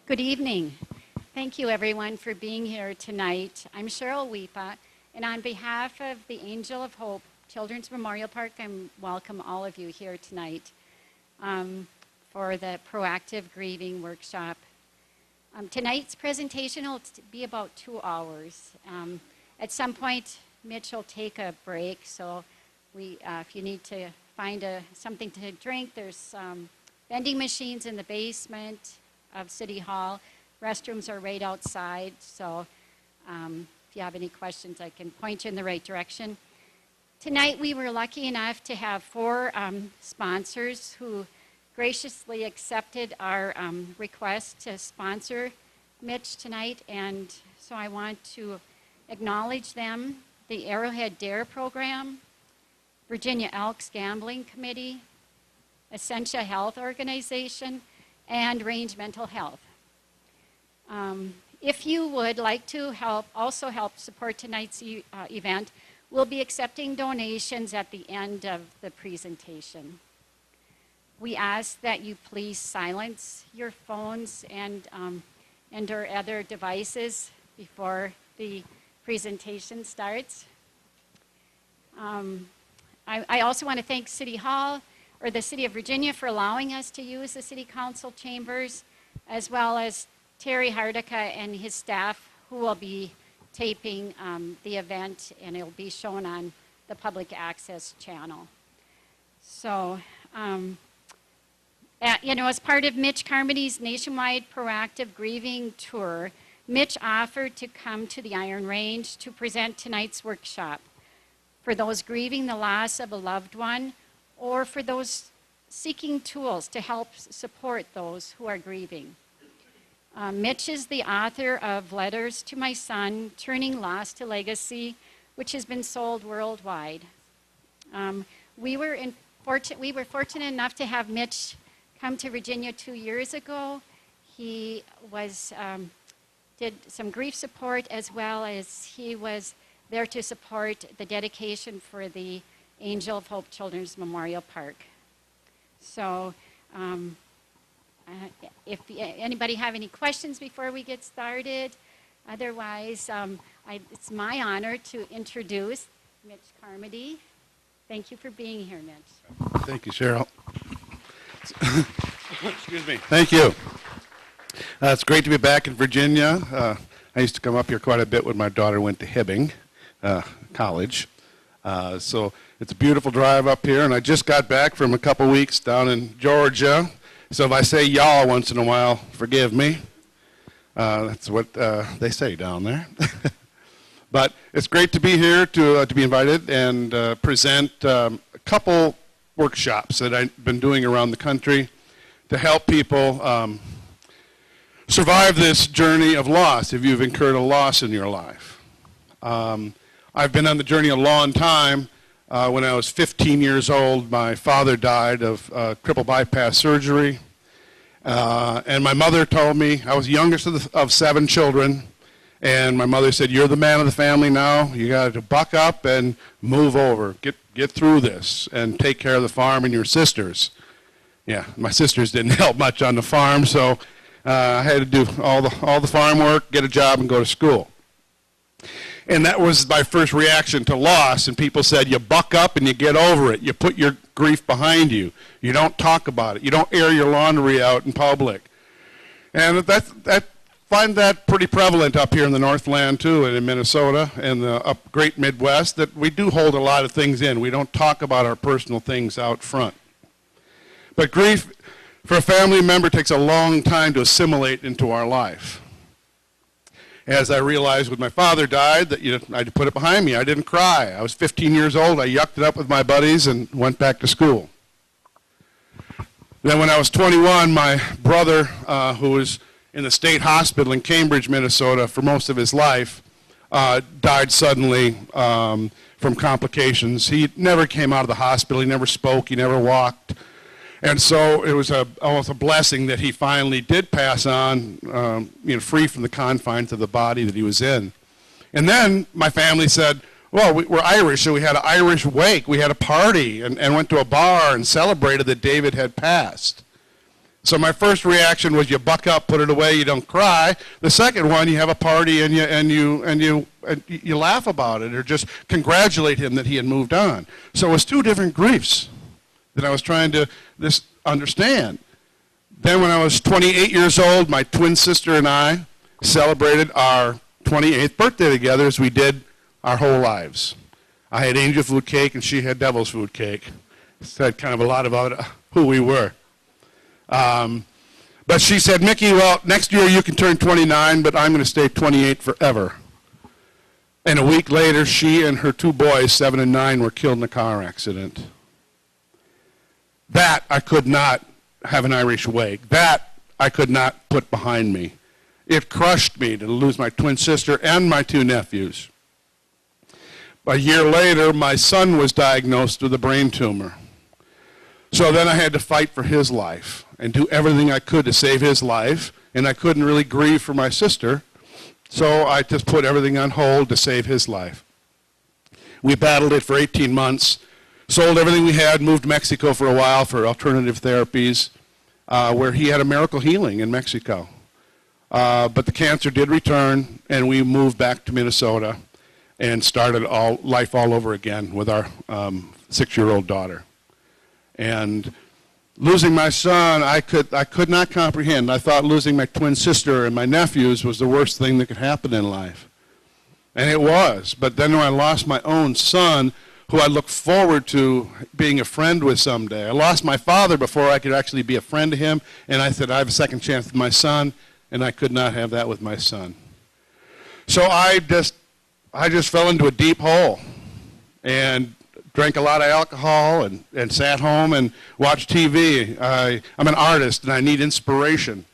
Good evening. Thank you everyone for being here tonight. I'm Cheryl Weepa, and on behalf of the Angel of Hope Children's Memorial Park, I welcome all of you here tonight for the Proactive Grieving Workshop. Tonight's presentation will be about 2 hours. At some point, Mitch will take a break, so if you need to find something to drink, there's vending machines in the basement of City Hall. Restrooms are right outside, so if you have any questions, I can point you in the right direction. Tonight, we were lucky enough to have 4 sponsors who graciously accepted our request to sponsor Mitch tonight, and so I want to acknowledge them: the Arrowhead Dare Program, Virginia Elks Gambling Committee, Essentia Health Organization, and Range Mental Health. If you would like to also help support tonight's event, we'll be accepting donations at the end of the presentation. We ask that you please silence your phones and or other devices before the presentation starts. I also want to thank City Hall, or the City of Virginia, for allowing us to use the City Council chambers, as well as Terry Hardica and his staff, who will be taping the event, and it'll be shown on the public access channel. So, as part of Mitch Carmody's nationwide proactive grieving tour, Mitch offered to come to the Iron Range to present tonight's workshop for those grieving the loss of a loved one, or for those seeking tools to help support those who are grieving. Mitch is the author of Letters to My Son, Turning Loss to Legacy, which has been sold worldwide. We were fortunate enough to have Mitch come to Virginia 2 years ago. He did some grief support, as well as he was there to support the dedication for the Angel of Hope Children's Memorial Park. So if anybody have any questions before we get started, otherwise it's my honor to introduce Mitch Carmody. Thank you for being here, Mitch. Thank you, Cheryl. Excuse me. Thank you. It's great to be back in Virginia. I used to come up here quite a bit when my daughter went to Hibbing College. So it's a beautiful drive up here, and I just got back from a couple weeks down in Georgia. So if I say y'all once in a while, forgive me. That's what they say down there. But it's great to be here, to be invited and present a couple workshops that I've been doing around the country to help people survive this journey of loss if you've incurred a loss in your life. I've been on the journey a long time. When I was 15 years old, my father died of triple bypass surgery. And my mother told me, I was the youngest of 7 children, and my mother said, "You're the man of the family now. You got to buck up and move over. Get through this and take care of the farm and your sisters." Yeah, my sisters didn't help much on the farm, so I had to do all the farm work, get a job, and go to school. And that was my first reaction to loss. And people said, you buck up and you get over it. You put your grief behind you. You don't talk about it. You don't air your laundry out in public. And I find that pretty prevalent up here in the Northland, too, and in Minnesota and the great Midwest, that we do hold a lot of things in. We don't talk about our personal things out front. But grief for a family member takes a long time to assimilate into our life. As I realized when my father died, that I had to put it behind me. I didn't cry. I was 15 years old. I yucked it up with my buddies and went back to school. Then when I was 21, my brother, who was in the state hospital in Cambridge, Minnesota for most of his life, died suddenly from complications. He never came out of the hospital. He never spoke. He never walked. And so it was almost a blessing that he finally did pass on, free from the confines of the body that he was in. And then my family said, well, we're Irish, so we had an Irish wake. We had a party and went to a bar and celebrated that David had passed. So my first reaction was you buck up, put it away, you don't cry. The second one, you have a party and you laugh about it or just congratulate him that he had moved on. So it was two different griefs that I was trying to understand. Then when I was 28 years old, my twin sister and I celebrated our 28th birthday together as we did our whole lives. I had angel food cake and she had devil's food cake. It said kind of a lot about who we were. But she said, Mickey, well, next year you can turn 29, but I'm going to stay 28 forever. And a week later, she and her two boys, 7 and 9, were killed in a car accident. That I could not have an Irish wake. That I could not put behind me. It crushed me to lose my twin sister and my two nephews. A year later, my son was diagnosed with a brain tumor. So then I had to fight for his life and do everything I could to save his life, and I couldn't really grieve for my sister, so I just put everything on hold to save his life. We battled it for 18 months, sold everything we had, moved to Mexico for a while for alternative therapies, where he had a miracle healing in Mexico. But the cancer did return, and we moved back to Minnesota and started life all over again with our 6-year-old daughter. And losing my son, I could not comprehend. I thought losing my twin sister and my nephews was the worst thing that could happen in life. And it was. But then when I lost my own son, who I looked forward to being a friend with someday. I lost my father before I could actually be a friend to him, and I said, I have a second chance with my son, and I could not have that with my son. So I just fell into a deep hole and drank a lot of alcohol and sat home and watched TV. I'm an artist and I need inspiration.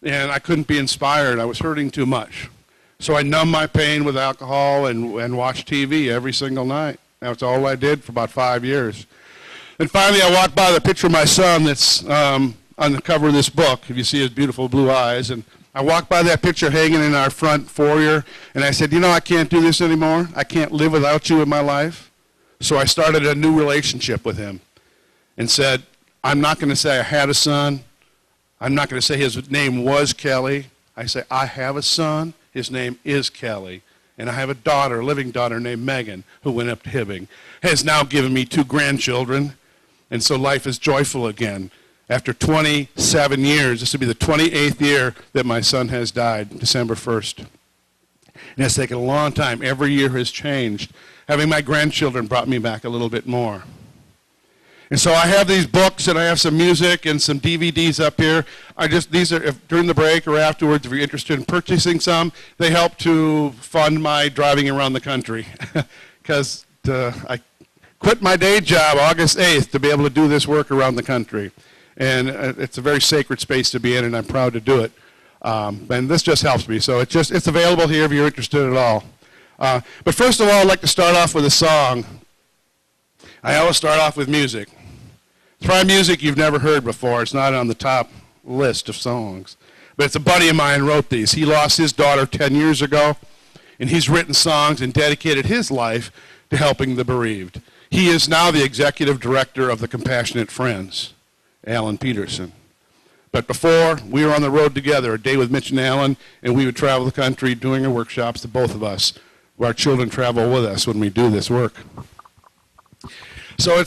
And I couldn't be inspired. I was hurting too much. So I numbed my pain with alcohol and watched TV every single night. That's all I did for about 5 years. And finally I walked by the picture of my son that's on the cover of this book, if you see his beautiful blue eyes. And I walked by that picture hanging in our front foyer, and I said, you know, I can't do this anymore. I can't live without you in my life. So I started a new relationship with him and said, I'm not going to say I had a son. I'm not going to say his name was Kelly. I say, I have a son. His name is Kelly. And I have a daughter, a living daughter named Megan, who went up to Hibbing, has now given me 2 grandchildren. And so life is joyful again. After 27 years, this will be the 28th year that my son has died, December 1st. And it's taken a long time. Every year has changed. Having my grandchildren brought me back a little bit more. And so I have these books and I have some music and some DVDs up here. These are, during the break or afterwards, if you're interested in purchasing some, they help to fund my driving around the country. Because I quit my day job August 8th to be able to do this work around the country. And it's a very sacred space to be in, and I'm proud to do it. And this just helps me. So it's available here if you're interested at all. But first of all, I'd like to start off with a song. I always start off with music. It's probably music you've never heard before. It's not on the top list of songs. But it's a buddy of mine wrote these. He lost his daughter 10 years ago, and he's written songs and dedicated his life to helping the bereaved. He is now the executive director of the Compassionate Friends, Alan Peterson. But before, we were on the road together, a day with Mitch and Alan, and we would travel the country doing our workshops, the both of us. Our children travel with us when we do this work. So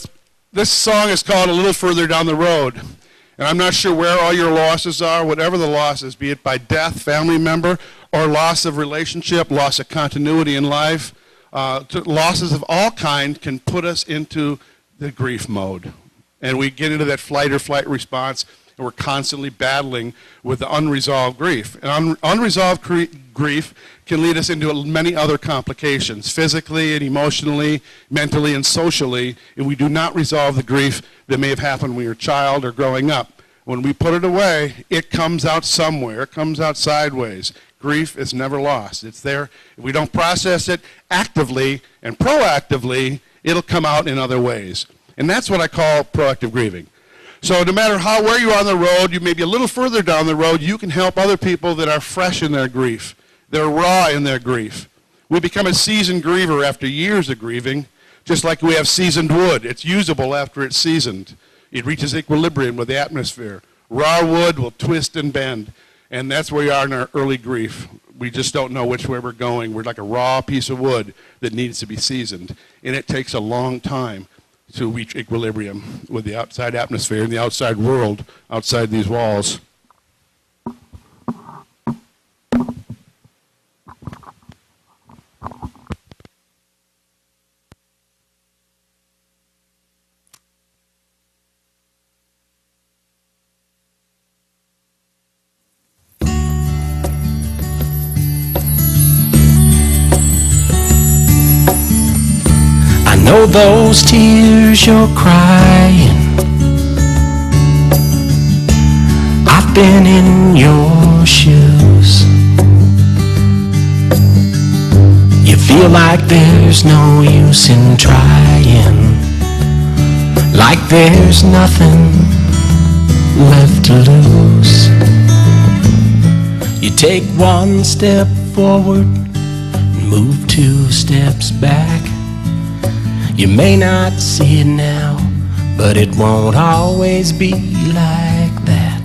this song is called A Little Further Down the Road. And I'm not sure where all your losses are, whatever the losses, be it by death, family member, or loss of relationship, loss of continuity in life. Losses of all kind can put us into the grief mode. And we get into that flight or flight response, and we're constantly battling with the unresolved grief. And unresolved grief can lead us into many other complications, physically and emotionally, mentally and socially, if we do not resolve the grief that may have happened when we were a child or growing up. When we put it away, it comes out somewhere. It comes out sideways. Grief is never lost. It's there. If we don't process it actively and proactively, it'll come out in other ways. And that's what I call proactive grieving. So no matter where you are on the road, you may be a little further down the road, you can help other people that are fresh in their grief. They're raw in their grief. We become a seasoned griever after years of grieving, just like we have seasoned wood. It's usable after it's seasoned. It reaches equilibrium with the atmosphere. Raw wood will twist and bend, and that's where we are in our early grief. We just don't know which way we're going. We're like a raw piece of wood that needs to be seasoned, and it takes a long time to reach equilibrium with the outside atmosphere and the outside world outside these walls. Know those tears you're crying. I've been in your shoes. You feel like there's no use in trying, like there's nothing left to lose. You take one step forward and move 2 steps back. You may not see it now, but it won't always be like that.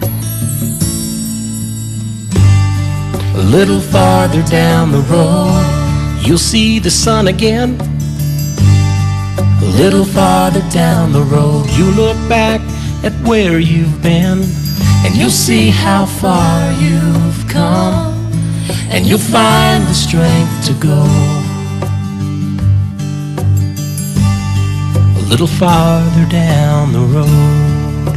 A little farther down the road, you'll see the sun again. A little farther down the road, you look back at where you've been, and you'll see how far you've come, and you'll find the strength to go. A little farther down the road.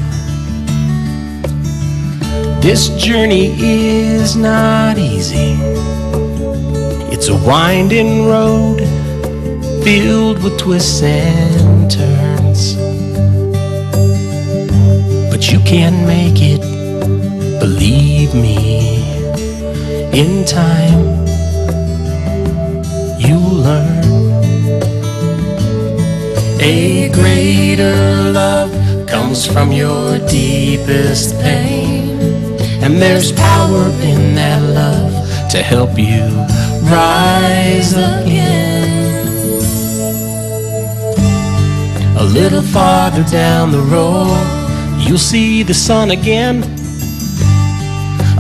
This journey is not easy. It's a winding road filled with twists and turns, but you can make it, believe me. In time you'll learn. A greater love comes from your deepest pain, and there's power in that love to help you rise again. A little farther down the road, you'll see the sun again.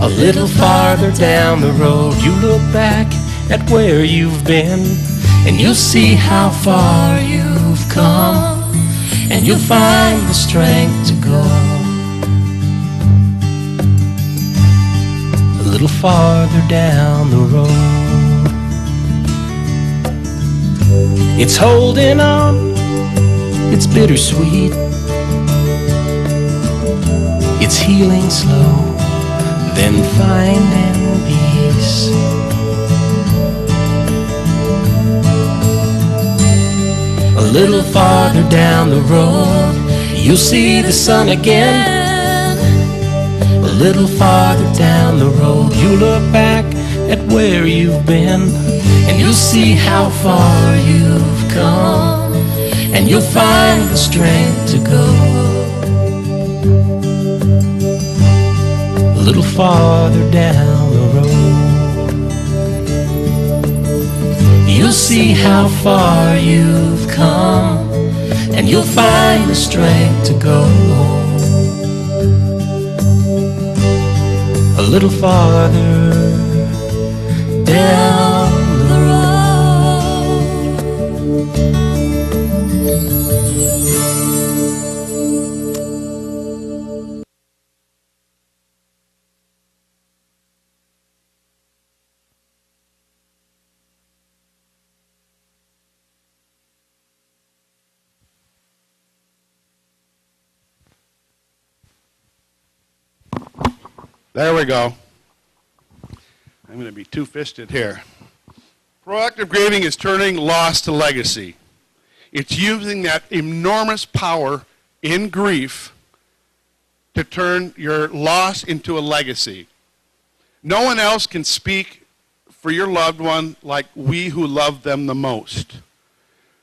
A little farther down the road, you look back at where you've been, and you'll see how far you've come, and you'll find the strength to go. A little farther down the road. It's holding on, it's bittersweet. It's healing slow, then finding peace. A little farther down the road, you'll see the sun again. A little farther down the road, you look back at where you've been, and you'll see how far you've come, and you'll find the strength to go. A little farther down the road, you'll see how far you've come, and you'll find the strength to go. A little farther down the There we go. I'm going to be two-fisted here. Proactive grieving is turning loss to legacy. It's using that enormous power in grief to turn your loss into a legacy. No one else can speak for your loved one like we who love them the most.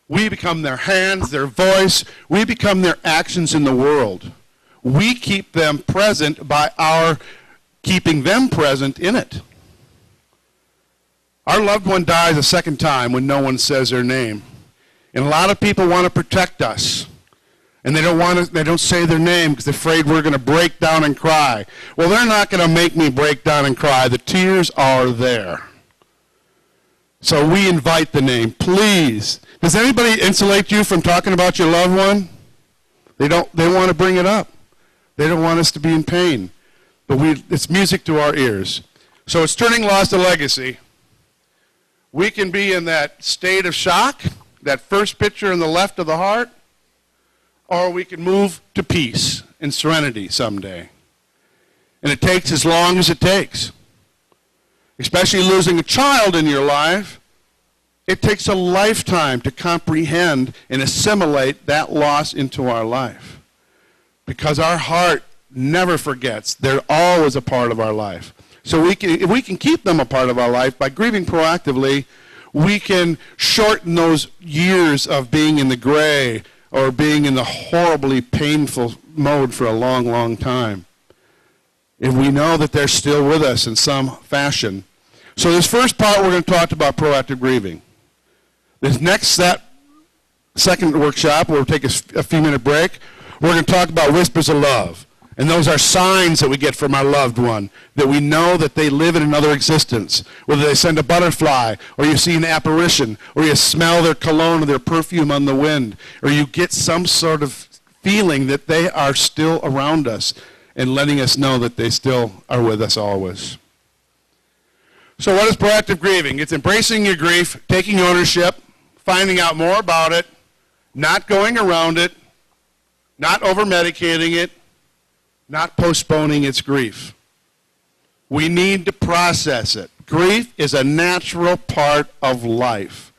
We become their hands, their voice. We become their actions in the world. We keep them present by our keeping them present in it. Our loved one dies a second time when no one says their name. And a lot of people want to protect us. And they don't say their name because they're afraid we're going to break down and cry. Well, they're not going to make me break down and cry. The tears are there. So we invite the name. Please. Does anybody insulate you from talking about your loved one? They want to bring it up. They don't want us to be in pain. But it's music to our ears. So it's turning loss to legacy. We can be in that state of shock, that first picture in the left of the heart, or we can move to peace and serenity someday. And it takes as long as it takes. Especially losing a child in your life, it takes a lifetime to comprehend and assimilate that loss into our life. Because our heart never forgets. They're always a part of our life. So if we can keep them a part of our life by grieving proactively, we can shorten those years of being in the gray or being in the horribly painful mode for a long, long time. If we know that they're still with us in some fashion. So this first part, we're going to talk about proactive grieving. This next second workshop, we'll take a few-minute break. We're going to talk about whispers of love. And those are signs that we get from our loved one, that we know that they live in another existence. Whether they send a butterfly, or you see an apparition, or you smell their cologne or their perfume on the wind, or you get some sort of feeling that they are still around us and letting us know that they still are with us always. So what is proactive grieving? It's embracing your grief, taking ownership, finding out more about it, not going around it, not over-medicating it, not postponing its grief. We need to process it. Grief is a natural part of life.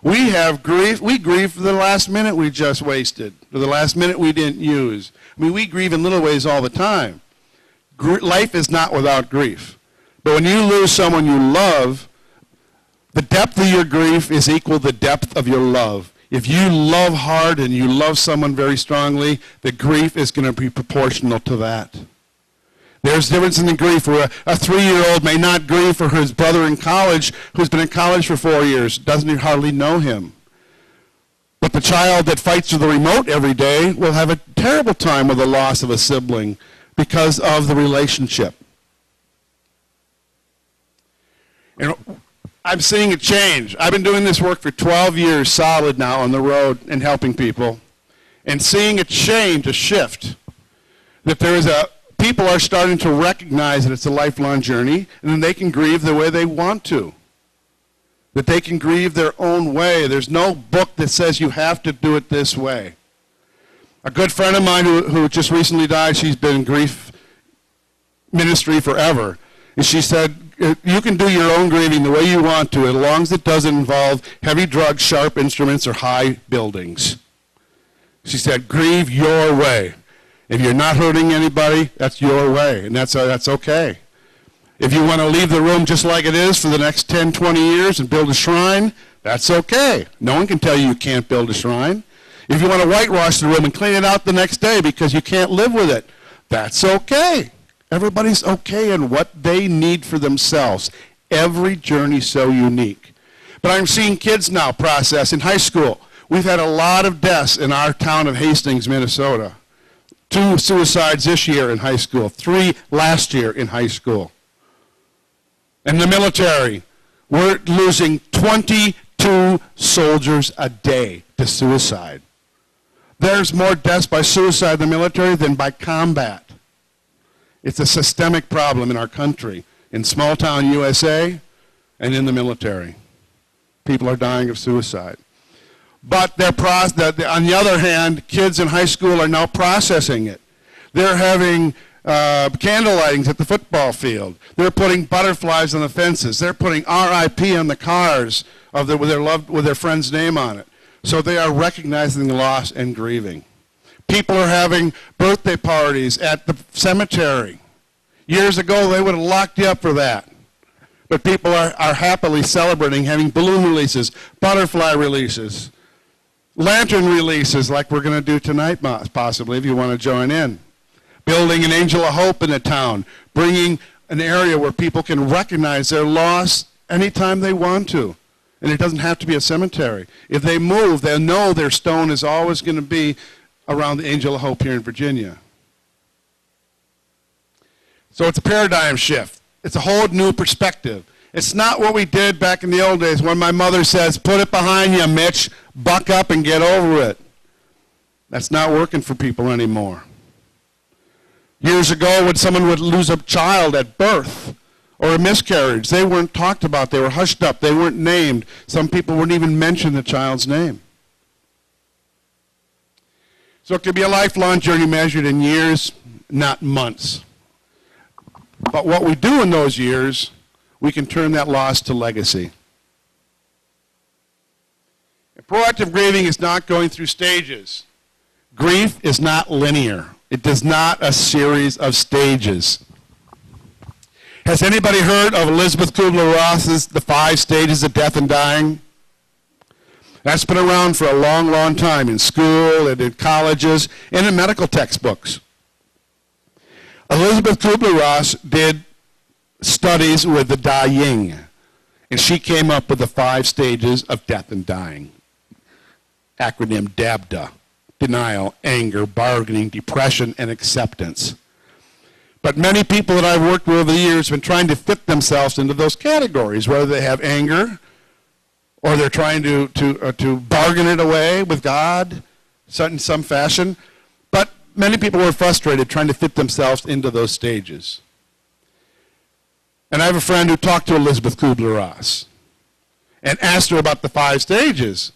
We have grief. We grieve for the last minute we just wasted, for the last minute we didn't use. I mean, we grieve in little ways all the time. Life is not without grief. But when you lose someone you love, the depth of your grief is equal to the depth of your love. If you love hard and you love someone very strongly, the grief is going to be proportional to that. There's a difference in the grief where a 3-year-old may not grieve for his brother in college who's been in college for 4 years, doesn't hardly know him. But the child that fights with the remote every day will have a terrible time with the loss of a sibling because of the relationship. And I'm seeing a change. I've been doing this work for 12 years solid now on the road and helping people, and seeing a change, a shift, that people are starting to recognize that it's a lifelong journey, and then they can grieve the way they want to, that they can grieve their own way. There's no book that says you have to do it this way. A good friend of mine who just recently died, she's been in grief ministry forever, and she said, you can do your own grieving the way you want to, as long as it doesn't involve heavy drugs, sharp instruments, or high buildings. She said, grieve your way. If you're not hurting anybody, that's your way, and that's okay. If you want to leave the room just like it is for the next 10, 20 years and build a shrine, that's okay. No one can tell you you can't build a shrine. If you want to whitewash the room and clean it out the next day because you can't live with it, that's okay. Everybody's okay in what they need for themselves. Every journey's so unique. But I'm seeing kids now process in high school. We've had a lot of deaths in our town of Hastings, Minnesota. 2 suicides this year in high school, 3 last year in high school. In the military, we're losing 22 soldiers a day to suicide. There's more deaths by suicide in the military than by combat. It's a systemic problem in our country, in small-town USA and in the military. People are dying of suicide. But on the other hand, kids in high school are now processing it. They're having candle lightings at the football field. They're putting butterflies on the fences. They're putting RIP on the cars with their friend's name on it. So they are recognizing the loss and grieving. People are having birthday parties at the cemetery. Years ago, they would have locked you up for that. But people are happily celebrating, having balloon releases, butterfly releases, lantern releases like we're going to do tonight, possibly, if you want to join in. Building an angel of hope in the town, bringing an area where people can recognize their loss anytime they want to. And it doesn't have to be a cemetery. If they move, they'll know their stone is always going to be around the Angel of Hope here in Virginia. So it's a paradigm shift. It's a whole new perspective. It's not what we did back in the old days when my mother says, put it behind you, Mitch, buck up and get over it. That's not working for people anymore. Years ago, when someone would lose a child at birth or a miscarriage, they weren't talked about. They were hushed up. They weren't named. Some people wouldn't even mention the child's name. So it could be a lifelong journey measured in years, not months. But what we do in those years, we can turn that loss to legacy. And proactive grieving is not going through stages. Grief is not linear. It is not a series of stages. Has anybody heard of Elizabeth Kubler-Ross's The 5 Stages of Death and Dying? That's been around for a long, long time in school and in colleges and in medical textbooks. Elizabeth Kubler-Ross did studies with the dying, and she came up with the 5 stages of death and dying. Acronym DABDA: denial, anger, bargaining, depression, and acceptance. But many people that I've worked with over the years have been trying to fit themselves into those categories, whether they have anger or they're trying to bargain it away with God in some fashion. But many people are frustrated trying to fit themselves into those stages. And I have a friend who talked to Elizabeth Kubler-Ross and asked her about the 5 stages.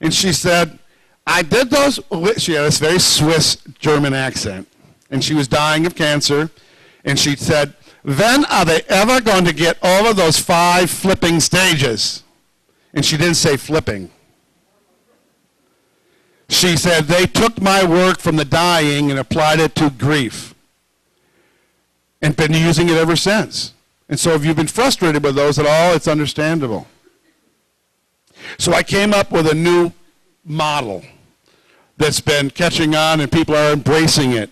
And she said, I did those. She had this very Swiss German accent. And she was dying of cancer. And she said, when are they ever going to get over those 5 flipping stages? And she didn't say flipping. She said, they took my work from the dying and applied it to grief. And been using it ever since. And so if you've been frustrated with those at all, it's understandable. So I came up with a new model that's been catching on and people are embracing it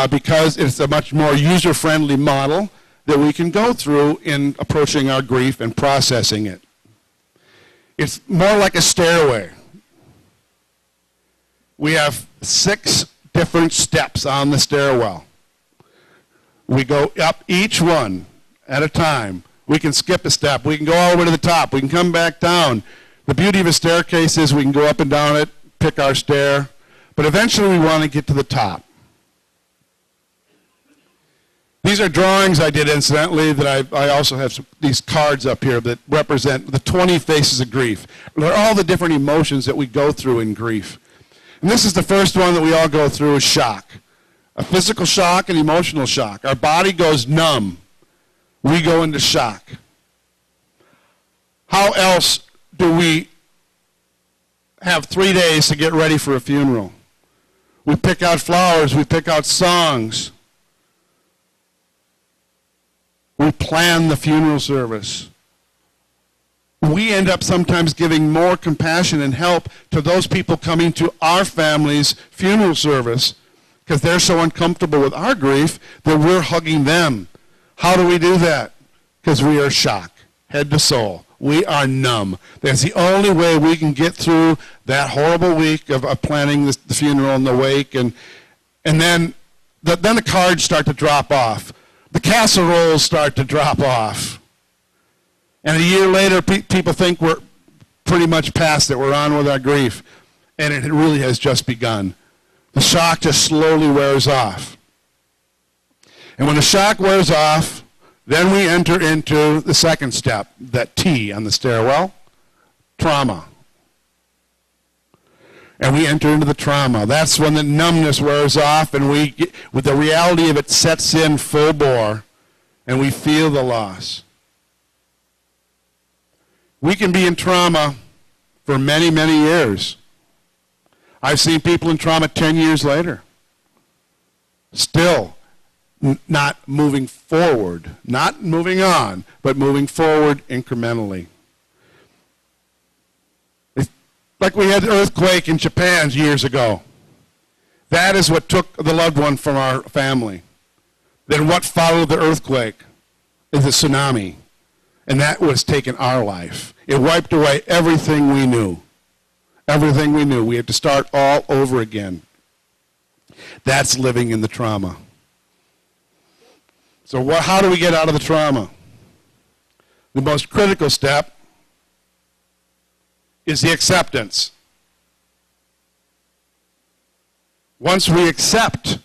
because it's a much more user-friendly model that we can go through in approaching our grief and processing it. It's more like a stairway. We have 6 different steps on the stairwell. We go up each one at a time. We can skip a step. We can go all the way to the top. We can come back down. The beauty of a staircase is we can go up and down it, pick our stair, but eventually we want to get to the top. These are drawings I did incidentally that I also have these cards up here that represent the 20 faces of grief. They're all the different emotions that we go through in grief. And this is the first one that we all go through is shock. A physical shock and emotional shock. Our body goes numb. We go into shock. How else do we have 3 days to get ready for a funeral? We pick out flowers, we pick out songs. We plan the funeral service. We end up sometimes giving more compassion and help to those people coming to our family's funeral service because they're so uncomfortable with our grief that we're hugging them. How do we do that? Because we are shocked, head to soul. We are numb. That's the only way we can get through that horrible week of planning the funeral and the wake. And then the cards start to drop off. The casseroles start to drop off. And a year later, people think we're pretty much past it. We're on with our grief. And it really has just begun. The shock just slowly wears off. And when the shock wears off, then we enter into the second step, that T on the stairwell, trauma. And we enter into the trauma. That's when the numbness wears off and with the reality of it sets in full bore and we feel the loss. We can be in trauma for many, many years. I've seen people in trauma 10 years later. Still not moving forward, not moving on, but moving forward incrementally. It's like we had the earthquake in Japan years ago. That is what took the loved one from our family. Then what followed the earthquake is a tsunami. And that was taking our life. It wiped away everything we knew. Everything we knew. We had to start all over again. That's living in the trauma. So how do we get out of the trauma? The most critical step is the acceptance. Once we accept,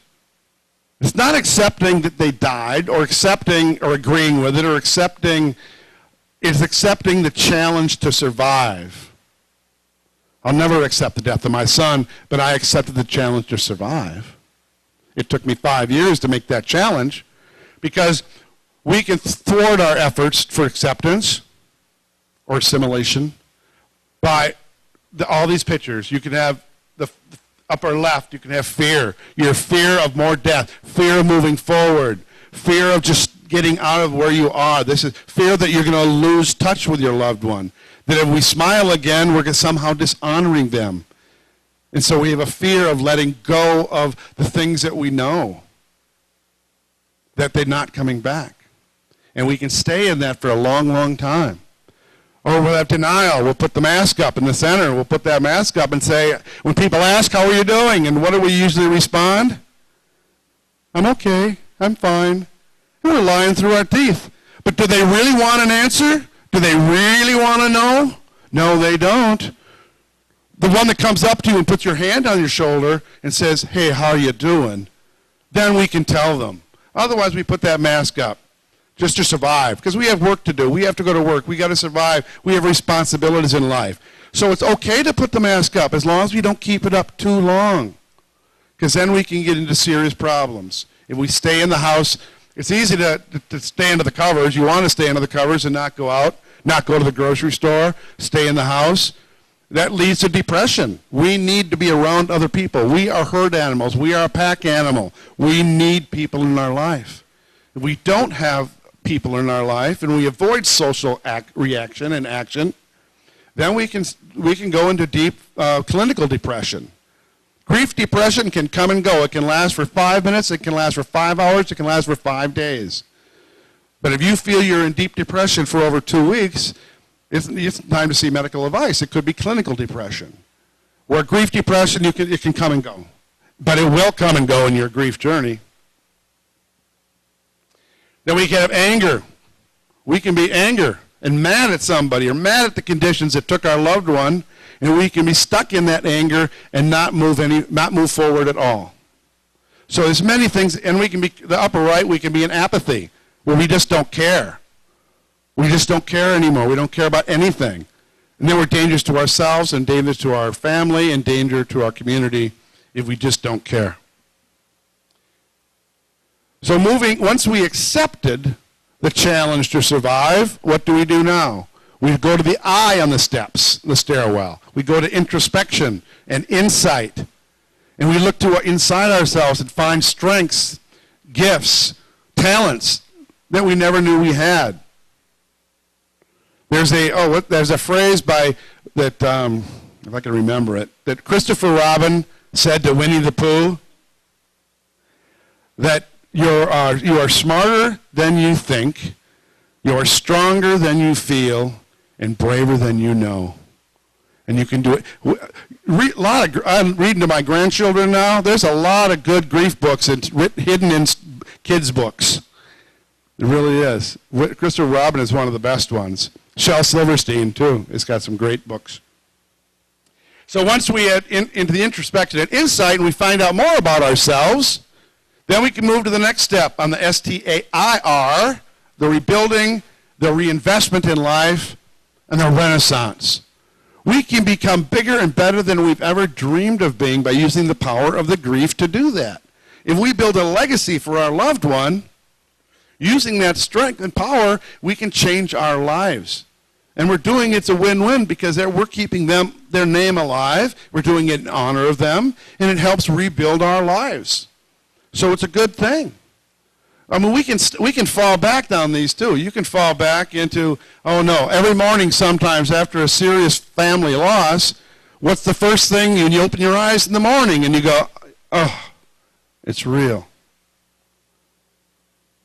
it's not accepting that they died or accepting or agreeing with it or accepting, it's accepting the challenge to survive. I'll never accept the death of my son, but I accepted the challenge to survive. It took me 5 years to make that challenge because we can thwart our efforts for acceptance or assimilation by all these pictures. You can have the upper left, you can have fear. Your fear of more death, fear of moving forward, fear of just getting out of where you are. This is fear that you're going to lose touch with your loved one. That if we smile again, we're somehow dishonoring them. And so we have a fear of letting go of the things that we know, that they're not coming back. And we can stay in that for a long, long time. Or we'll have denial. We'll put the mask up in the center. We'll put that mask up and say, when people ask, how are you doing? And what do we usually respond? I'm okay. I'm fine. And we're lying through our teeth. But do they really want an answer? Do they really want to know? No, they don't. The one that comes up to you and puts your hand on your shoulder and says, hey, how are you doing? Then we can tell them. Otherwise, we put that mask up just to survive, because we have work to do. We have to go to work. We got to survive. We have responsibilities in life. So it's okay to put the mask up as long as we don't keep it up too long, because then we can get into serious problems. If we stay in the house, it's easy to stay under the covers. You want to stay under the covers and not go out, not go to the grocery store, stay in the house. That leads to depression. We need to be around other people. We are herd animals. We are a pack animal. We need people in our life. If we don't have people in our life and we avoid social reaction and action, then we can go into deep clinical depression. Grief depression can come and go. It can last for 5 minutes. It can last for 5 hours. It can last for 5 days. But if you feel you're in deep depression for over 2 weeks, it's time to see medical advice. It could be clinical depression. Where grief depression, it can come and go. But it will come and go in your grief journey. Then we can have anger. We can be angry and mad at somebody or mad at the conditions that took our loved one, and we can be stuck in that anger and not move forward at all. So there's many things, and we can be, the upper right, we can be in apathy, where we just don't care. We just don't care anymore. We don't care about anything. And then we're dangerous to ourselves and dangerous to our family and danger to our community if we just don't care. So once we accepted the challenge to survive, what do we do now? We go to the I on the steps, the stairwell. We go to introspection and insight. And we look to inside ourselves and find strengths, gifts, talents that we never knew we had. There's a phrase that if I can remember it, that Christopher Robin said to Winnie the Pooh, that you are smarter than you think, you are stronger than you feel, and braver than you know. And you can do it. I'm reading to my grandchildren now. There's a lot of good grief books hidden in kids' books. It really is. Christopher Robin is one of the best ones. Shel Silverstein, too, has got some great books. So once we get into the introspection and insight and we find out more about ourselves, then we can move to the next step on the STAIR, the rebuilding, the reinvestment in life, and the renaissance. We can become bigger and better than we've ever dreamed of being by using the power of the grief to do that. If we build a legacy for our loved one, using that strength and power, we can change our lives. And we're doing it's a win-win because we're keeping their name alive. We're doing it in honor of them, and it helps rebuild our lives. So it's a good thing. I mean, we can fall back down these too. You can fall back into, oh no, every morning sometimes after a serious family loss, what's the first thing? You open your eyes in the morning and you go, oh, it's real.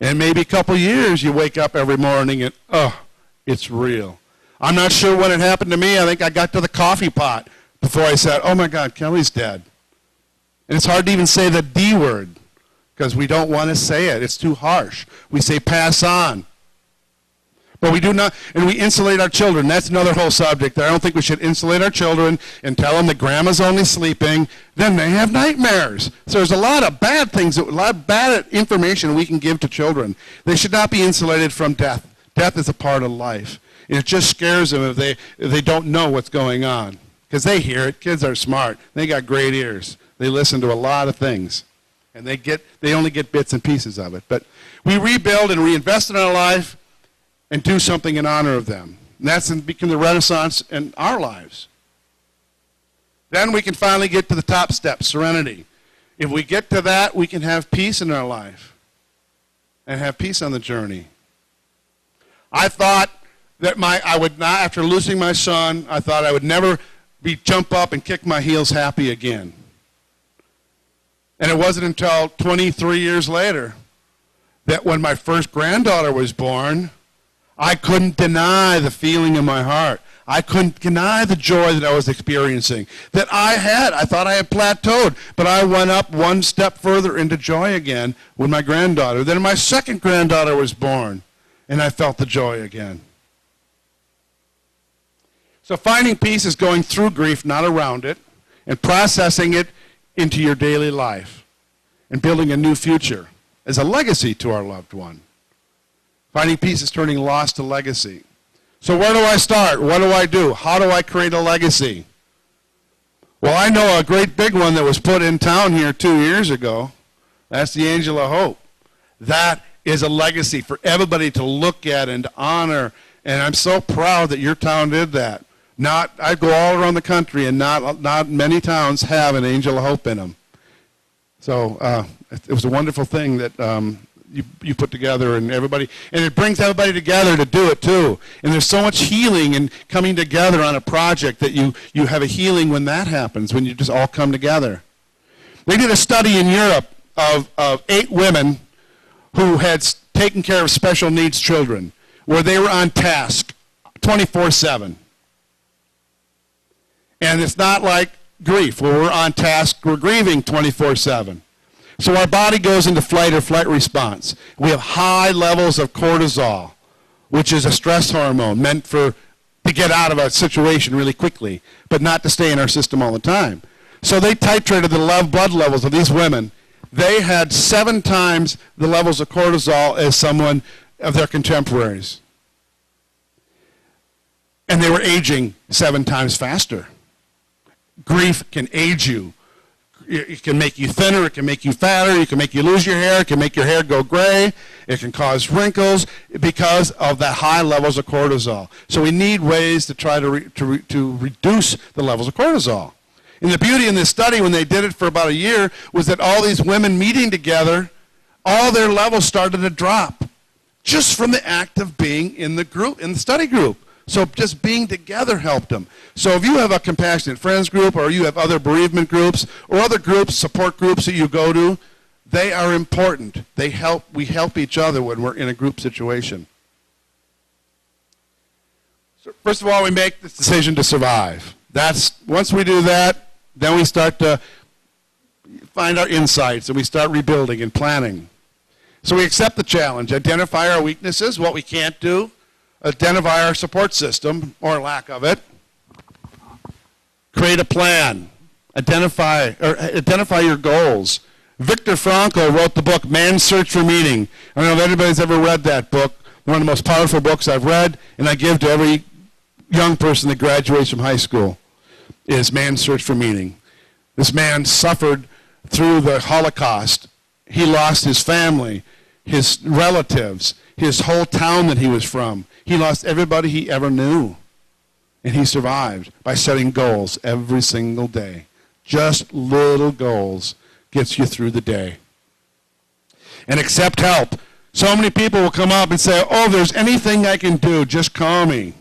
And maybe a couple years you wake up every morning and, oh, it's real. I'm not sure when it happened to me. I think I got to the coffee pot before I said, oh my God, Kelly's dead. And it's hard to even say the D word because we don't want to say it. It's too harsh. We say pass on. But we do not, and we insulate our children. That's another whole subject. I don't think we should insulate our children and tell them that grandma's only sleeping. Then they have nightmares. So there's a lot of bad things, a lot of bad information we can give to children. They should not be insulated from death. Death is a part of life. And it just scares them if they don't know what's going on. Because they hear it. Kids are smart. They got great ears. They listen to a lot of things. And they only get bits and pieces of it. But we rebuild and reinvest in our life and do something in honor of them. And that's become the Renaissance in our lives. Then we can finally get to the top step, serenity. If we get to that, we can have peace in our life and have peace on the journey. I thought that I would not, after losing my son, I thought I would never jump up and kick my heels happy again. And it wasn't until 23 years later that when my first granddaughter was born, I couldn't deny the feeling in my heart. I couldn't deny the joy that I was experiencing, that I thought I had plateaued, but I went up one step further into joy again with my granddaughter. Then my second granddaughter was born, and I felt the joy again. So finding peace is going through grief, not around it, and processing it into your daily life, and building a new future as a legacy to our loved one. Finding peace is turning loss to legacy. So where do I start? What do I do? How do I create a legacy? Well, I know a great big one that was put in town here 2 years ago. That's the Angel of Hope. That is a legacy for everybody to look at and to honor. And I'm so proud that your town did that. I go all around the country, and not many towns have an Angel of Hope in them. So it was a wonderful thing that you put together, and it brings everybody together to do it too. And there's so much healing and coming together on a project that you have a healing when that happens, when you just all come together. They did a study in Europe of 8 women who had taken care of special needs children, where they were on task 24/7. And it's not like grief, where we're on task, we're grieving 24/7. So our body goes into flight or flight response. We have high levels of cortisol, which is a stress hormone meant to get out of a situation really quickly, but not to stay in our system all the time. So they titrated the blood levels of these women. They had 7 times the levels of cortisol as someone of their contemporaries. And they were aging 7 times faster. Grief can age you. It can make you thinner, it can make you fatter, it can make you lose your hair, it can make your hair go gray, it can cause wrinkles because of the high levels of cortisol. So we need ways to try to reduce the levels of cortisol. And the beauty in this study, when they did it for about a year, was that all these women meeting together, all their levels started to drop just from the act of being in the group, in the study group. So just being together helped them. So if you have a compassionate friends group, or you have other bereavement groups, or other groups, support groups that you go to, they are important. We help each other when we're in a group situation. So first of all, we make this decision to survive. Once we do that, then we start to find our insights, and we start rebuilding and planning. So we accept the challenge, identify our weaknesses, what we can't do, identify our support system, or lack of it, create a plan, identify your goals. Viktor Frankl wrote the book Man's Search for Meaning. I don't know if anybody's ever read that book. One of the most powerful books I've read, and I give to every young person that graduates from high school, is Man's Search for Meaning. This man suffered through the Holocaust. He lost his family, his relatives, his whole town that he was from. He lost everybody he ever knew. And he survived by setting goals every single day. Just little goals gets you through the day. And accept help. So many people will come up and say, oh, if there's anything I can do, just call me.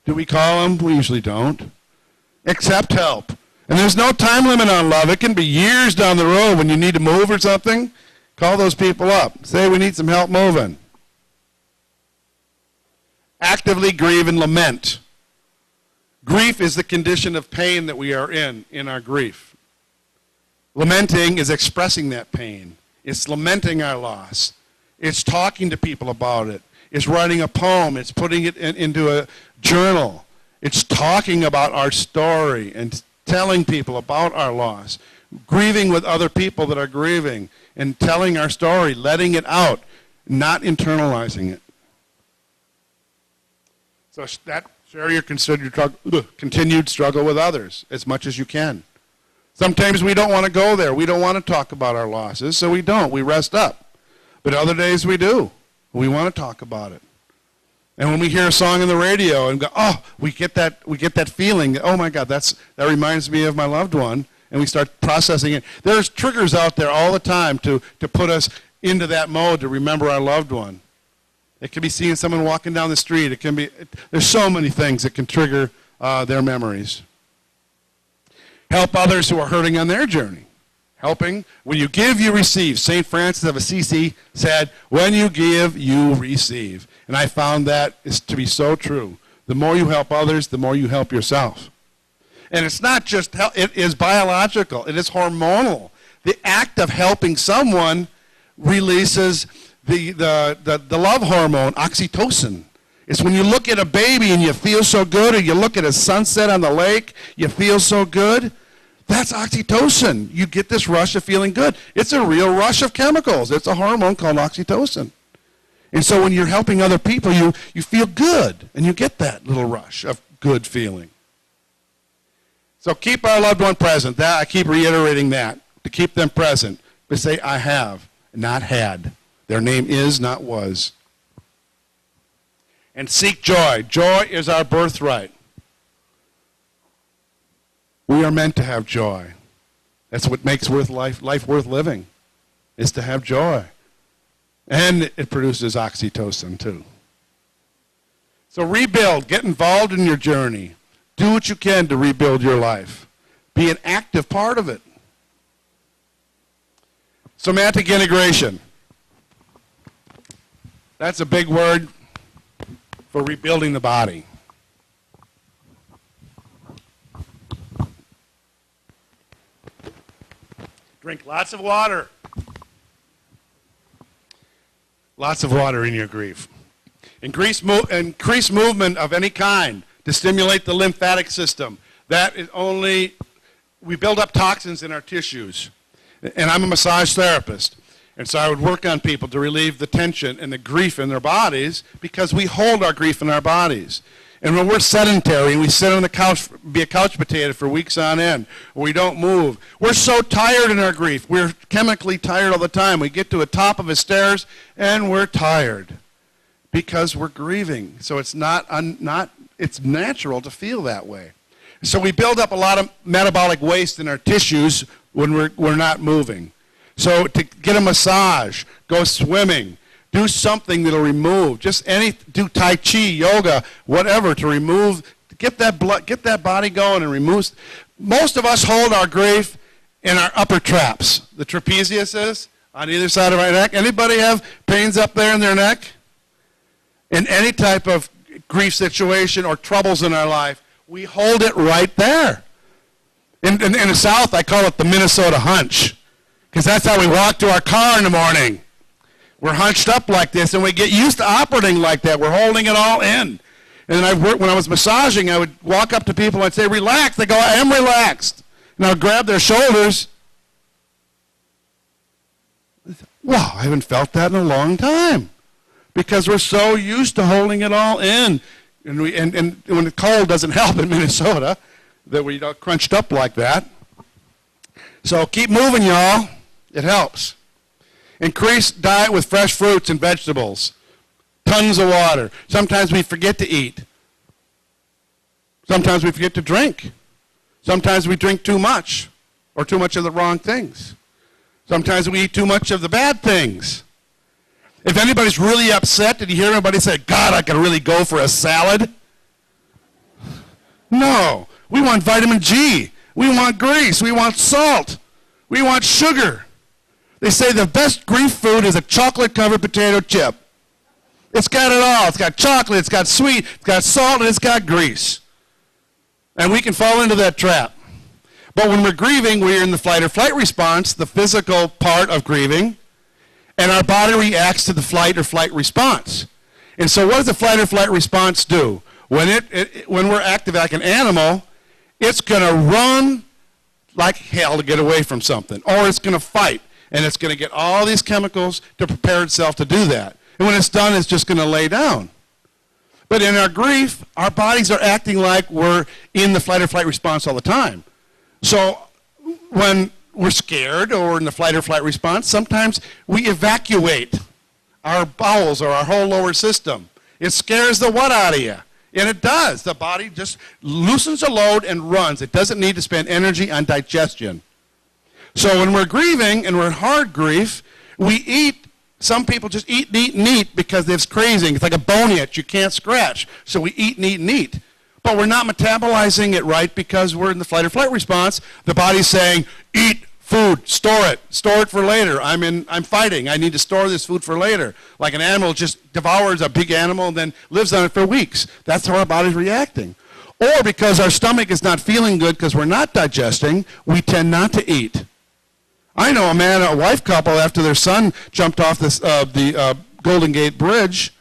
Do we call them? We usually don't. Accept help. And there's no time limit on love. It can be years down the road when you need to move or something. Call those people up. Say, we need some help moving. Actively grieve and lament. Grief is the condition of pain that we are in our grief. Lamenting is expressing that pain. It's lamenting our loss. It's talking to people about it. It's writing a poem. It's putting it into a journal. It's talking about our story and telling people about our loss. Grieving with other people that are grieving and telling our story, letting it out, not internalizing it. So share your continued struggle with others as much as you can. Sometimes we don't want to go there. We don't want to talk about our losses, so we don't. We rest up. But other days we do. We want to talk about it. And when we hear a song on the radio and go, oh, we get that feeling, oh my God, that reminds me of my loved one, and we start processing it. There's triggers out there all the time to put us into that mode to remember our loved one. It can be seeing someone walking down the street. It can be, there's so many things that can trigger their memories. Help others who are hurting on their journey. Helping, when you give, you receive. St. Francis of Assisi said, when you give, you receive. And I found that is to be so true. The more you help others, the more you help yourself. And it's not just help, it is biological. It is hormonal. The act of helping someone releases the love hormone, oxytocin. It's when you look at a baby and you feel so good, or you look at a sunset on the lake, you feel so good. That's oxytocin. You get this rush of feeling good. It's a real rush of chemicals. It's a hormone called oxytocin. And so when you're helping other people, you feel good, and you get that little rush of good feeling. So keep our loved one present. I keep reiterating that, to keep them present. But say, I have, not had. Their name is, not was. And seek joy. Joy is our birthright. We are meant to have joy. That's what makes life worth living, is to have joy. And it produces oxytocin too. So rebuild. Get involved in your journey. Do what you can to rebuild your life. Be an active part of it. Somatic integration. That's a big word for rebuilding the body. Drink lots of water. Lots of water in your grief. Increase movement of any kind to stimulate the lymphatic system. That is only, we build up toxins in our tissues. And I'm a massage therapist. And so I would work on people to relieve the tension and the grief in their bodies, because we hold our grief in our bodies. And when we're sedentary and we sit on the couch, be a couch potato for weeks on end, or we don't move, we're so tired in our grief. We're chemically tired all the time. We get to the top of the stairs and we're tired because we're grieving. So it's it's natural to feel that way. So we build up a lot of metabolic waste in our tissues when we're not moving. So to get a massage, go swimming, do something that'll remove, do Tai Chi, yoga, whatever to remove, get that body going and remove. Most of us hold our grief in our upper traps. The trapezius is on either side of our neck. Anybody have pains up there in their neck? In any type of grief situation or troubles in our life, we hold it right there. In the South, I call it the Minnesota hunch, because that's how we walk to our car in the morning. We're hunched up like this, and we get used to operating like that. We're holding it all in. And then when I was massaging, I would walk up to people and I'd say, relax. They go, I am relaxed. And I would grab their shoulders. Wow, I haven't felt that in a long time. Because we're so used to holding it all in. And when the cold doesn't help in Minnesota, that we don't crunched up like that. So keep moving, y'all. It helps. Increase diet with fresh fruits and vegetables. Tons of water. Sometimes we forget to eat. Sometimes we forget to drink. Sometimes we drink too much, or too much of the wrong things. Sometimes we eat too much of the bad things. If anybody's really upset, did you hear anybody say, God, I could really go for a salad? No. We want vitamin G. We want grease. We want salt. We want sugar. They say the best grief food is a chocolate-covered potato chip. It's got it all. It's got chocolate, it's got sweet, it's got salt, and it's got grease. And we can fall into that trap. But when we're grieving, we're in the fight or flight response, the physical part of grieving, and our body reacts to the flight or flight response. And so what does the flight or flight response do? When we're active like an animal, it's going to run like hell to get away from something, or it's going to fight, and it's going to get all these chemicals to prepare itself to do that. And when it's done, it's just going to lay down. But in our grief, our bodies are acting like we're in the flight or flight response all the time. So when we're scared or in the flight or flight response, sometimes we evacuate our bowels or our whole lower system. It scares the what out of you. And it does. The body just loosens a load and runs. It doesn't need to spend energy on digestion. So when we're grieving and we're in hard grief, we eat. Some people just eat and eat and eat because it's crazy. It's like a bone itch you can't scratch. So we eat and eat and eat. But we're not metabolizing it right because we're in the flight or flight response. The body's saying, eat food, store it for later. I'm fighting. I need to store this food for later. Like an animal just devours a big animal and then lives on it for weeks. That's how our body's reacting. Or because our stomach is not feeling good because we're not digesting, we tend not to eat. I know a wife couple, after their son jumped off the Golden Gate Bridge,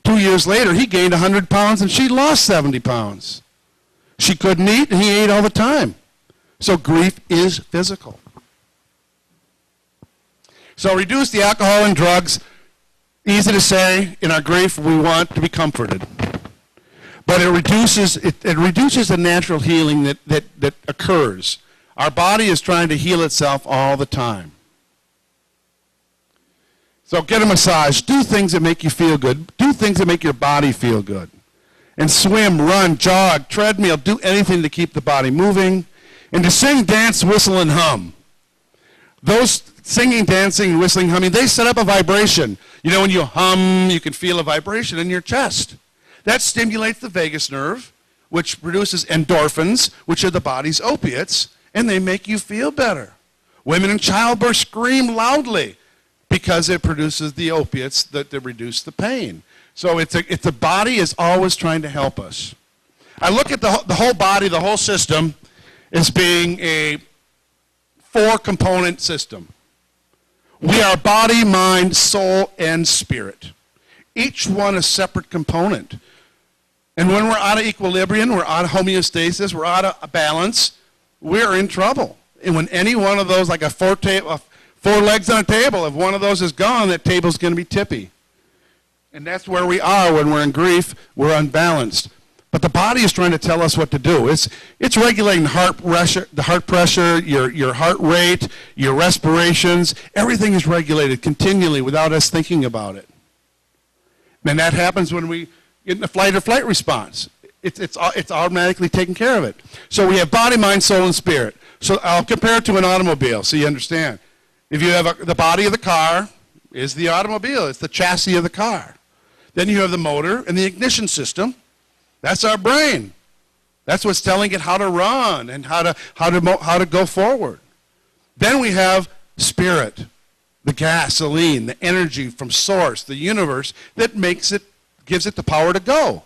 2 years later, he gained 100 pounds and she lost 70 pounds. She couldn't eat and he ate all the time. So grief is physical. So reduce the alcohol and drugs. Easy to say, in our grief, we want to be comforted. But it reduces the natural healing that occurs. Our body is trying to heal itself all the time. So get a massage. Do things that make you feel good. Do things that make your body feel good. And swim, run, jog, treadmill, do anything to keep the body moving. And to sing, dance, whistle, and hum. Those singing, dancing, whistling, humming, they set up a vibration. You know, when you hum, you can feel a vibration in your chest. That stimulates the vagus nerve, which produces endorphins, which are the body's opiates, and they make you feel better. Women in childbirth scream loudly because it produces the opiates that reduce the pain. So the body is always trying to help us. I look at the whole body, the whole system, as being a 4-component system. We are body, mind, soul, and spirit. Each one a separate component. And when we're out of equilibrium, we're out of homeostasis, we're out of balance, we're in trouble. And when any one of those, like four legs on a table, if one of those is gone, that table's going to be tippy. And that's where we are when we're in grief. We're unbalanced. But the body is trying to tell us what to do. It's regulating the heart pressure, your heart rate, your respirations. Everything is regulated continually without us thinking about it. And that happens when we get in the fight or flight response. It's automatically taking care of it. So we have body, mind, soul, and spirit. So I'll compare it to an automobile so you understand. If you have the body of the car is the automobile. It's the chassis of the car. Then you have the motor and the ignition system. That's our brain. That's what's telling it how to run and how to go forward. Then we have spirit, the gasoline, the energy from source, the universe that gives it the power to go.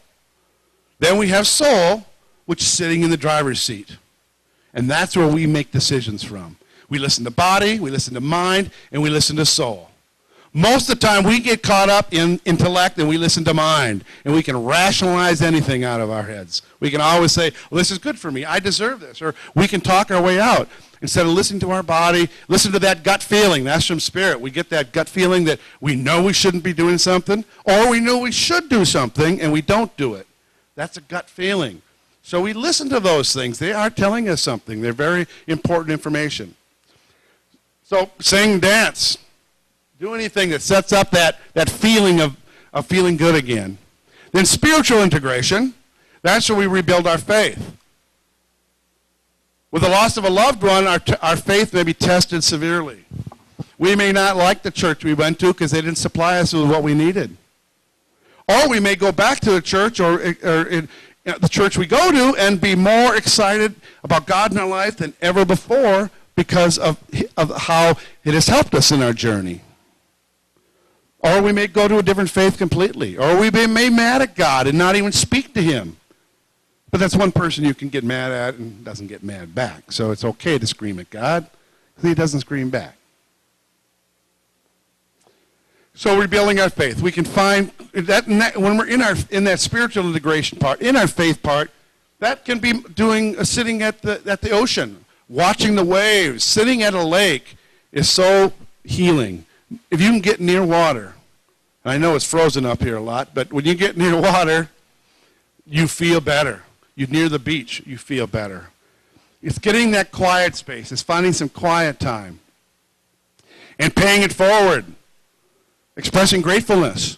Then we have soul, which is sitting in the driver's seat. And that's where we make decisions from. We listen to body, we listen to mind, and we listen to soul. Most of the time we get caught up in intellect and we listen to mind. And we can rationalize anything out of our heads. We can always say, well, this is good for me, I deserve this. Or we can talk our way out. Instead of listening to our body, listen to that gut feeling. That's from spirit. We get that gut feeling that we know we shouldn't be doing something, or we know we should do something and we don't do it. That's a gut feeling. So we listen to those things. They are telling us something. They're very important information. So sing, dance. Do anything that sets up that feeling of feeling good again. Then spiritual integration, that's where we rebuild our faith. With the loss of a loved one, our faith may be tested severely. We may not like the church we went to because they didn't supply us with what we needed. Or we may go back to the church or the church we go to and be more excited about God in our life than ever before because of how it has helped us in our journey. Or we may go to a different faith completely. Or we may be mad at God and not even speak to him But that's one person you can get mad at and doesn't get mad back. So it's okay to scream at God because he doesn't scream back. So rebuilding our faith. We can find that when we're in that spiritual integration part, in our faith part, that can be sitting at the ocean, watching the waves, sitting at a lake is so healing. If you can get near water, I know it's frozen up here a lot, but when you get near water, you feel better. You're near the beach, you feel better. It's getting that quiet space. It's finding some quiet time. And paying it forward. Expressing gratefulness.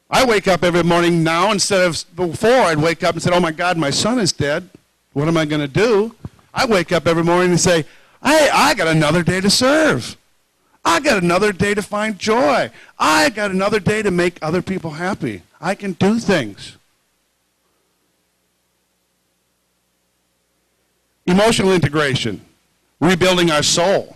I wake up every morning now instead of before. I'd wake up and say, oh my God, my son is dead. What am I going to do? I wake up every morning and say, I got another day to serve. I got another day to find joy. I got another day to make other people happy. I can do things. Emotional integration. Rebuilding our soul.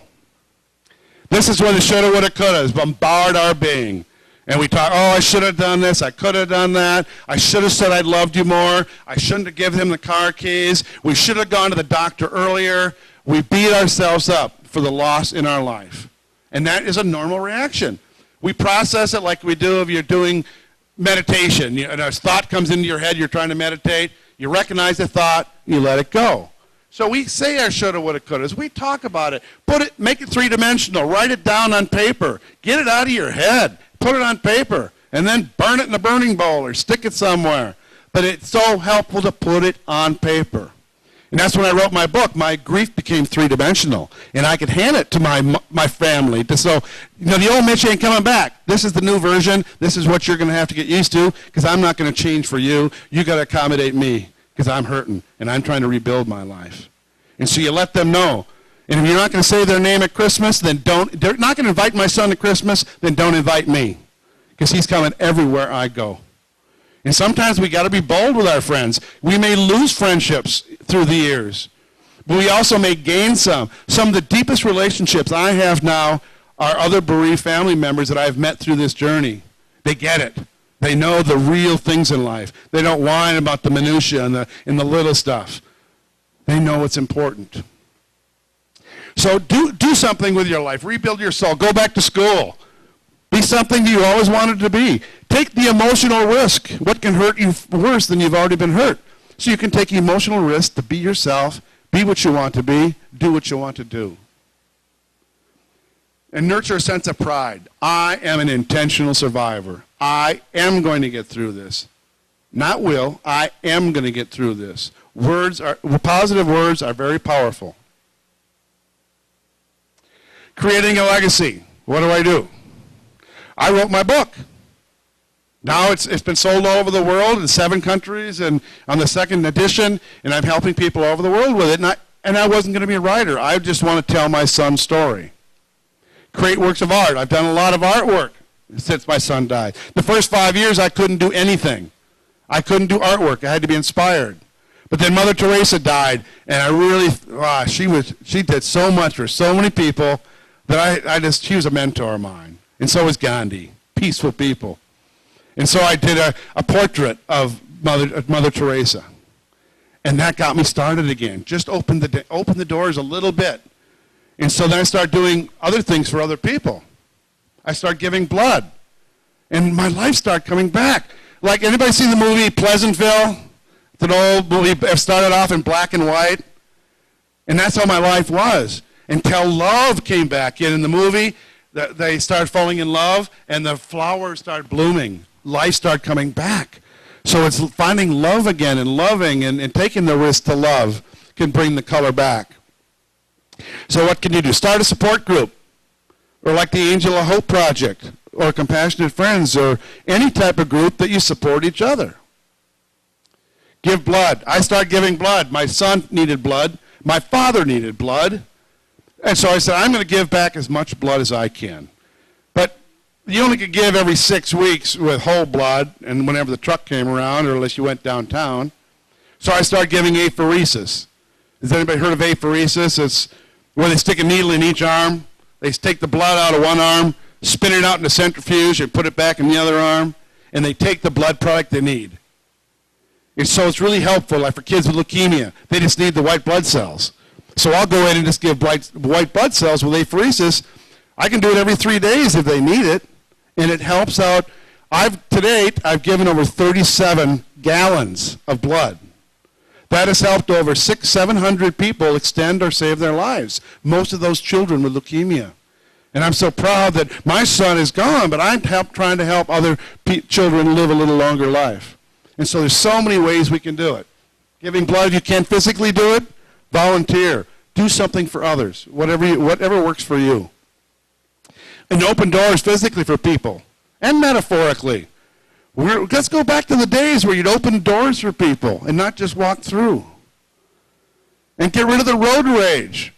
This is where the shoulda, woulda, couldas bombard our being. And we talk, oh, I should have done this. I could have done that. I should have said I loved you more. I shouldn't have given him the car keys. We should have gone to the doctor earlier. We beat ourselves up for the loss in our life. And that is a normal reaction. We process it like we do if you're doing meditation. And a thought comes into your head, you're trying to meditate. You recognize the thought, you let it go. So we say our shoulda, woulda, couldas. We talk about it. Make it three-dimensional. Write it down on paper. Get it out of your head. Put it on paper. And then burn it in a burning bowl or stick it somewhere. But it's so helpful to put it on paper. And that's when I wrote my book. My grief became three-dimensional. And I could hand it to my family. So, the old Mitch ain't coming back. This is the new version. This is what you're going to have to get used to because I'm not going to change for you. You got to accommodate me. Because I'm hurting, and I'm trying to rebuild my life. And so you let them know. And if you're not going to say their name at Christmas, then they're not going to invite my son to Christmas, then don't invite me. Because he's coming everywhere I go. And sometimes we got to be bold with our friends. We may lose friendships through the years. But we also may gain some. Some of the deepest relationships I have now are other bereaved family members that I've met through this journey. They get it. They know the real things in life. They don't whine about the minutia and the little stuff. They know what's important. So do something with your life. Rebuild your soul. Go back to school. Be something you always wanted to be. Take the emotional risk. What can hurt you worse than you've already been hurt? So you can take emotional risk to be yourself, be what you want to be, do what you want to do. And nurture a sense of pride. I am an intentional survivor. I am going to get through this. Not will, I am going to get through this. Positive words are very powerful. Creating a legacy. What do? I wrote my book. Now it's been sold all over the world in 7 countries and on the 2nd edition, and I'm helping people all over the world with it. And I wasn't going to be a writer. I just want to tell my son's story. Create works of art. I've done a lot of artwork since my son died. The first 5 years, I couldn't do anything. I couldn't do artwork. I had to be inspired. But then Mother Teresa died, and I really, she did so much for so many people that she was a mentor of mine. And so was Gandhi, peaceful people. And so I did a portrait of Mother Teresa. And that got me started again. Just opened the doors a little bit. And so then I started doing other things for other people. I started giving blood. And my life started coming back. Like, anybody seen the movie Pleasantville? It's an old movie. It started off in black and white. And that's how my life was. Until love came back in the movie. They started falling in love, and the flowers started blooming. Life started coming back. So it's finding love again and loving and taking the risk to love can bring the color back. So what can you do? Start a support group, or like the Angel of Hope Project, or Compassionate Friends, or any type of group that you support each other. Give blood. I started giving blood. My son needed blood. My father needed blood. And so I said, I'm going to give back as much blood as I can. But you only could give every 6 weeks with whole blood, and whenever the truck came around, or unless you went downtown. So I started giving apheresis. Has anybody heard of apheresis? It's where they stick a needle in each arm. They take the blood out of one arm, spin it out in a centrifuge, and put it back in the other arm, and they take the blood product they need. And so it's really helpful, like for kids with leukemia. They just need the white blood cells. So I'll go in and just give white blood cells with apheresis. I can do it every 3 days if they need it, and it helps out. To date, I've given over 37 gallons of blood. That has helped over 700 people extend or save their lives, most of those children with leukemia. And I'm so proud that my son is gone, but I'm trying to help other children live a little longer life. And so there's so many ways we can do it. Giving blood, if you can't physically do it, volunteer. Do something for others, whatever works for you. And open doors physically for people, and metaphorically. Let's go back to the days where you'd open doors for people and not just walk through. And get rid of the road rage.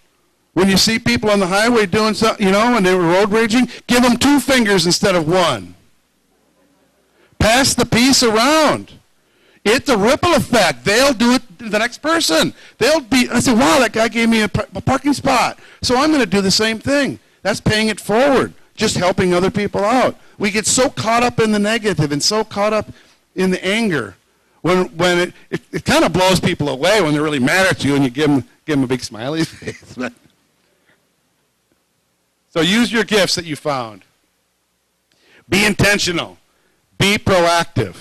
When you see people on the highway doing something, and they were road raging, give them 2 fingers instead of 1. Pass the peace around. It's a ripple effect. They'll do it to the next person. I say, wow, that guy gave me a parking spot. So I'm going to do the same thing. That's paying it forward, just helping other people out. We get so caught up in the negative and so caught up in the anger when it kind of blows people away when they're really mad at you and you give them a big smiley face. So use your gifts that you found. Be intentional. Be proactive.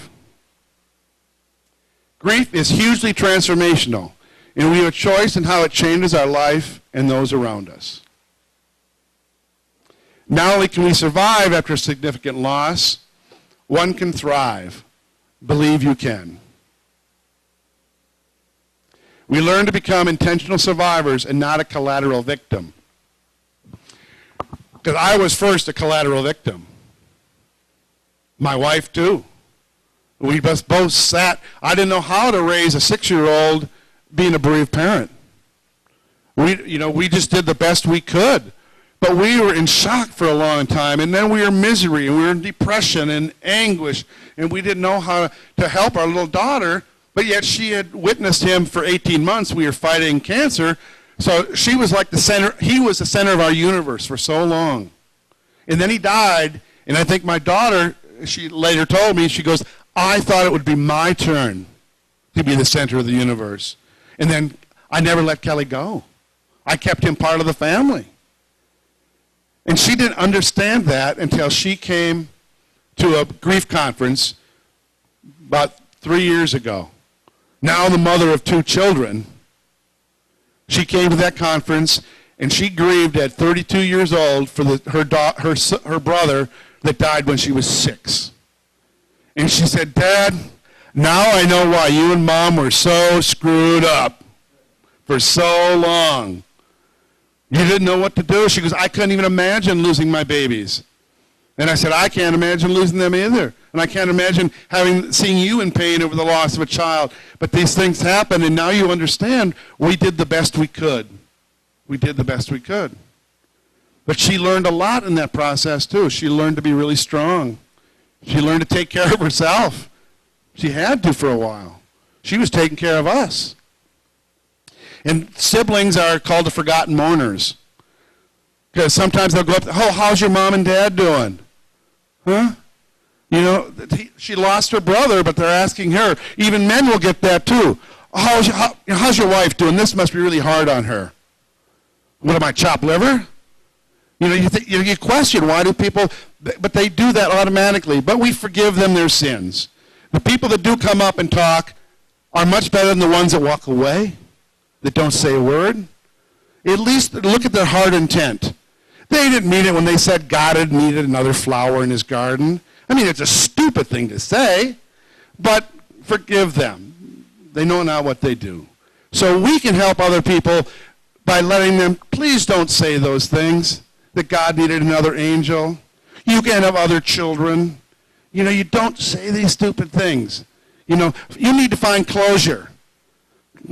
Grief is hugely transformational, and we have a choice in how it changes our life and those around us. Not only can we survive after a significant loss, one can thrive. Believe you can. We learn to become intentional survivors and not a collateral victim. Because I was first a collateral victim. My wife too. We both sat. I didn't know how to raise a 6-year-old being a bereaved parent. We just did the best we could. But we were in shock for a long time, and then we were in misery, and we were in depression and anguish, and we didn't know how to help our little daughter, but yet she had witnessed him for 18 months. We were fighting cancer, so she was like the center. He was the center of our universe for so long. And then he died, and I think my daughter, she later told me, she goes, I thought it would be my turn to be the center of the universe. And then I never let Kelly go. I kept him part of the family. And she didn't understand that until she came to a grief conference about 3 years ago. Now the mother of 2 children, she came to that conference and she grieved at 32 years old for her brother that died when she was 6. And she said, Dad, now I know why you and Mom were so screwed up for so long. You didn't know what to do. She goes, I couldn't even imagine losing my babies. And I said, I can't imagine losing them either. And I can't imagine seeing you in pain over the loss of a child. But these things happen, and now you understand we did the best we could. We did the best we could. But she learned a lot in that process, too. She learned to be really strong. She learned to take care of herself. She had to for a while. She was taking care of us. And siblings are called the forgotten mourners. Because sometimes they'll go up, oh, how's your mom and dad doing? Huh? She lost her brother, but they're asking her. Even men will get that too. How's your wife doing? This must be really hard on her. What am I, chopped liver? You question, why do people, but they do that automatically. But we forgive them their sins. The people that do come up and talk are much better than the ones that walk away, that don't say a word. At least look at their heart intent. They didn't mean it when they said God had needed another flower in his garden. I mean, it's a stupid thing to say, but forgive them. They know not what they do. So we can help other people by letting them, please don't say those things, that God needed another angel. You can have other children. You don't say these stupid things. You need to find closure.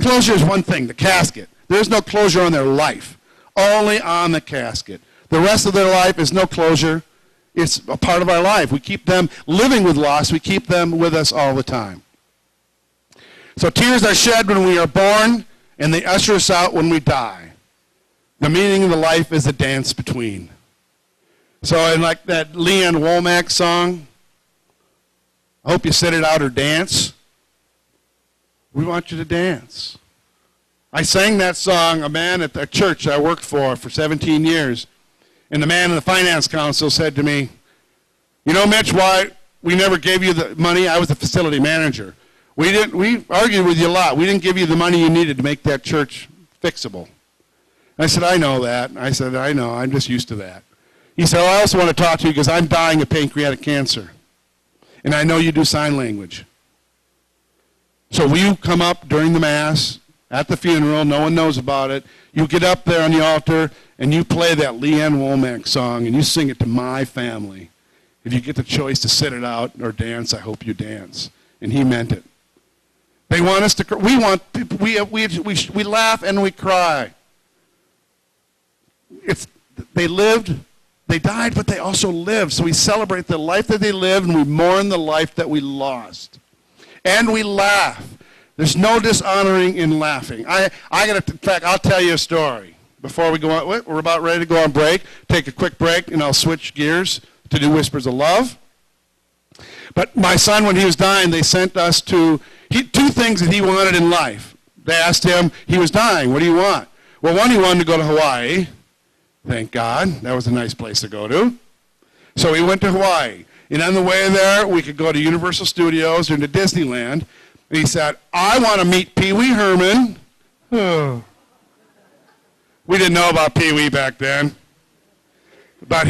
Closure is one thing, the casket. There's no closure on their life, only on the casket. The rest of their life is no closure. It's a part of our life. We keep them living with loss. We keep them with us all the time. So tears are shed when we are born, and they usher us out when we die. The meaning of the life is a dance between. So in like that Leanne Womack song, I hope you sit it out or dance. We want you to dance. I sang that song, a man at the church I worked for 17 years, and the man in the finance council said to me, you know, Mitch, why we never gave you the money? I was the facility manager. We argued with you a lot. We didn't give you the money you needed to make that church fixable. I said, I know that. I said, I know. I'm just used to that. He said, I also want to talk to you because I'm dying of pancreatic cancer. And I know you do sign language. So will you come up during the Mass, at the funeral, no one knows about it, you get up there on the altar and you play that Leanne Womack song and you sing it to my family. If you get the choice to sit it out or dance, I hope you dance. And he meant it. They want us to, we laugh and we cry. They lived, they died, but they also lived. So we celebrate the life that they lived and we mourn the life that we lost. And we laugh. There's no dishonoring in laughing. In fact, I'll tell you a story. Before we go on, we're about ready to go on break. Take a quick break and I'll switch gears to do Whispers of Love. But my son, when he was dying, they sent us two things that he wanted in life. They asked him, he was dying, what do you want? Well, one, he wanted to go to Hawaii. Thank God. That was a nice place to go to. So he went to Hawaii. And on the way there, we could go to Universal Studios or to Disneyland. And he said, I want to meet Pee Wee Herman. Oh. We didn't know about Pee Wee back then. But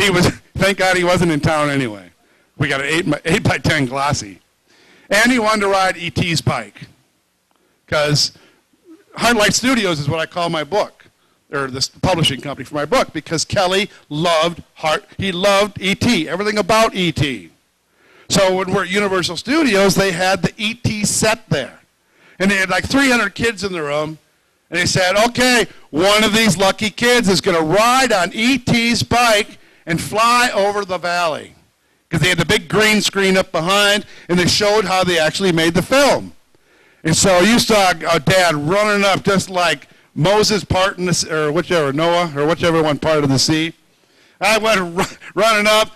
thank God he wasn't in town anyway. We got an 8 by 10 glossy. And he wanted to ride E.T.'s bike. Because Highlight Studios is what I call my book. Or the publishing company for my book. Because Kelly loved E.T., everything about E.T. So when we're at Universal Studios, they had the E.T. set there. And they had like 300 kids in the room. And they said, okay, one of these lucky kids is going to ride on E.T.'s bike and fly over the valley. Because they had the big green screen up behind, and they showed how they actually made the film. And so you saw Dad running up just like Moses parting Noah, or whichever one parted the sea. I went running up,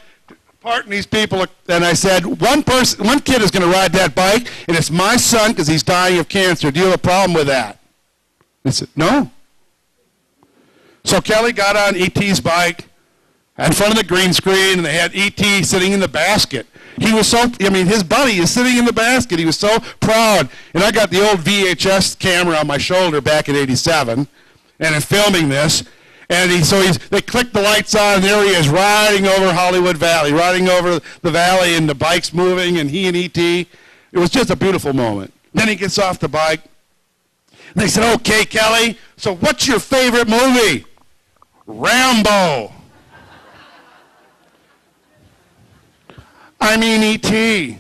parting these people, and I said, one kid is going to ride that bike, and it's my son because he's dying of cancer. Do you have a problem with that? They said, no. So Kelly got on E.T.'s bike in front of the green screen, and they had E.T. sitting in the basket. He was his buddy is sitting in the basket. He was so proud. And I got the old VHS camera on my shoulder back in '87, and I'm filming this. And they clicked the lights on, and there he is riding over Hollywood Valley, riding over the valley, and the bike's moving, and he and E.T. It was just a beautiful moment. Then he gets off the bike. And they said, okay, Kelly, so what's your favorite movie? Rambo. I mean E.T.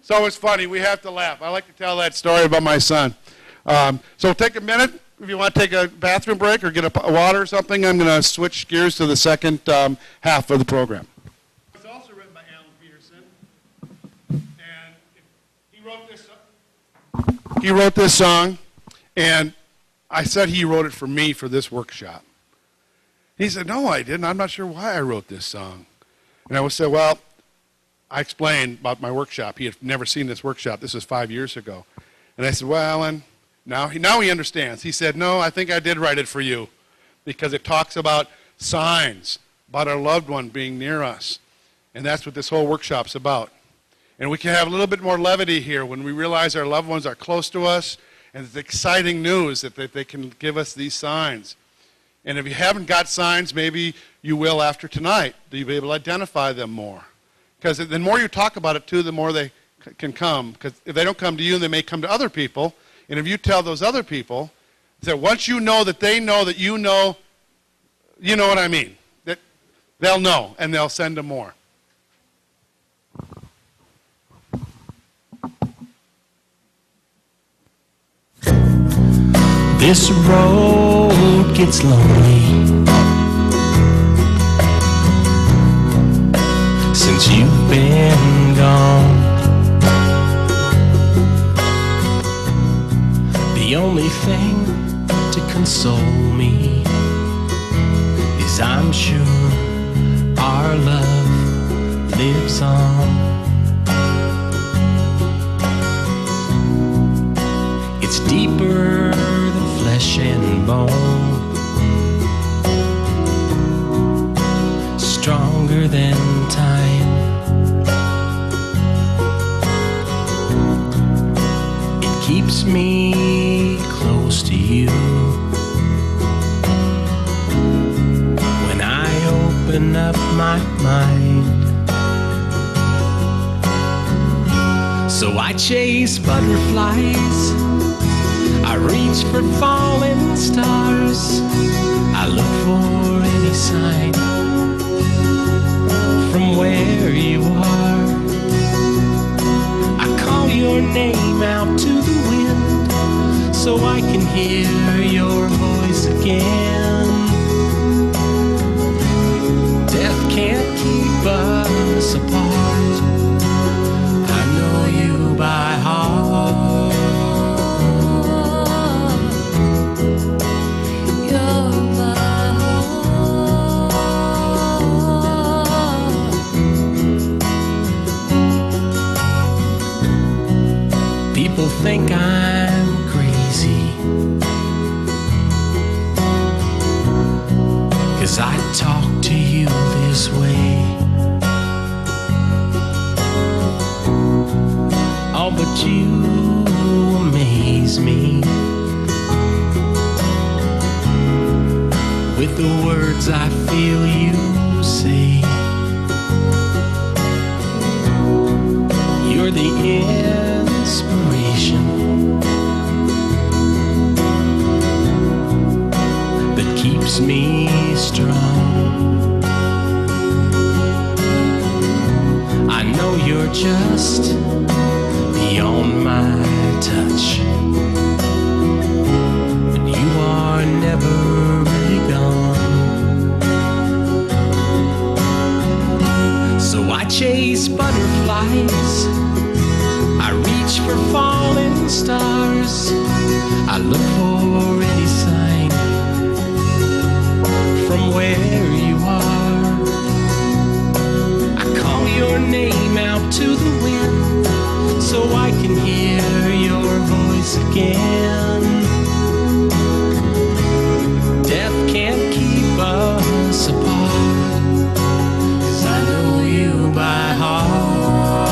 So it's funny. We have to laugh. I like to tell that story about my son. So take a minute. If you want to take a bathroom break or get a water or something, I'm going to switch gears to the second half of the program. It's also written by Alan Peterson. And he wrote this song. And I said he wrote it for me for this workshop. He said, no, I didn't. I'm not sure why I wrote this song. And I said, well, I explained about my workshop. He had never seen this workshop. This was 5 years ago. And I said, well, Alan, now he understands. He said, no, I think I did write it for you because it talks about signs, about our loved one being near us. And that's what this whole workshop's about. And we can have a little bit more levity here when we realize our loved ones are close to us and it's exciting news that they can give us these signs. And if you haven't got signs, maybe you will after tonight. You'll be able to identify them more. Because the more you talk about it, too, the more they can come. Because if they don't come to you, they may come to other people. And if you tell those other people, that once you know that they know that you know what I mean. That they'll know, and they'll send them more. This road gets lonely since you've been gone. The only thing to console me is I'm sure our love lives on. It's deeper than flesh and bone, stronger than time. It keeps me close to you when I open up my mind. So I chase butterflies, I reach for falling stars, I look for any sign from where you are. I call your name out to the wind so I can hear your voice again. Death can't keep us apart. I know you by heart. You're my heart. People think I'm crazy 'cause I talk to you this way. Oh, but you amaze me with the words I feel you say. You're the inspiration that keeps me strong. I know you're just beyond my touch, but you are never really gone. So I chase butterflies, I reach for falling stars, I look for any sign from where you are. I call your name out to the wind so I can hear your voice again. Death can't keep us apart, 'cause I know you by heart.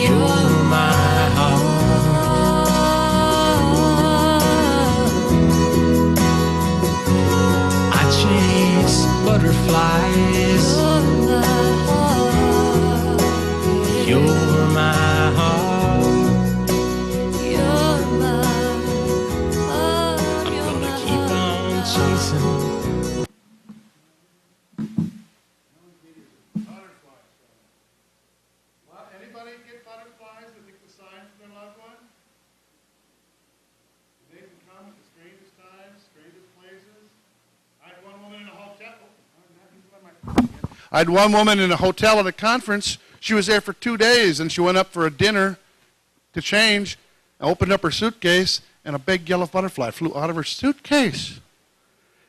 You're my heart. I chase butterflies. You're my heart. You're my heart. I'm gonna keep on chasing. Anybody get butterflies that think the signs of their loved one? They can come at the strangest times, strangest places. I had one woman in a hotel. I had one woman in a hotel at a conference. She was there for 2 days, and she went up for a dinner to change, opened up her suitcase, and a big yellow butterfly flew out of her suitcase.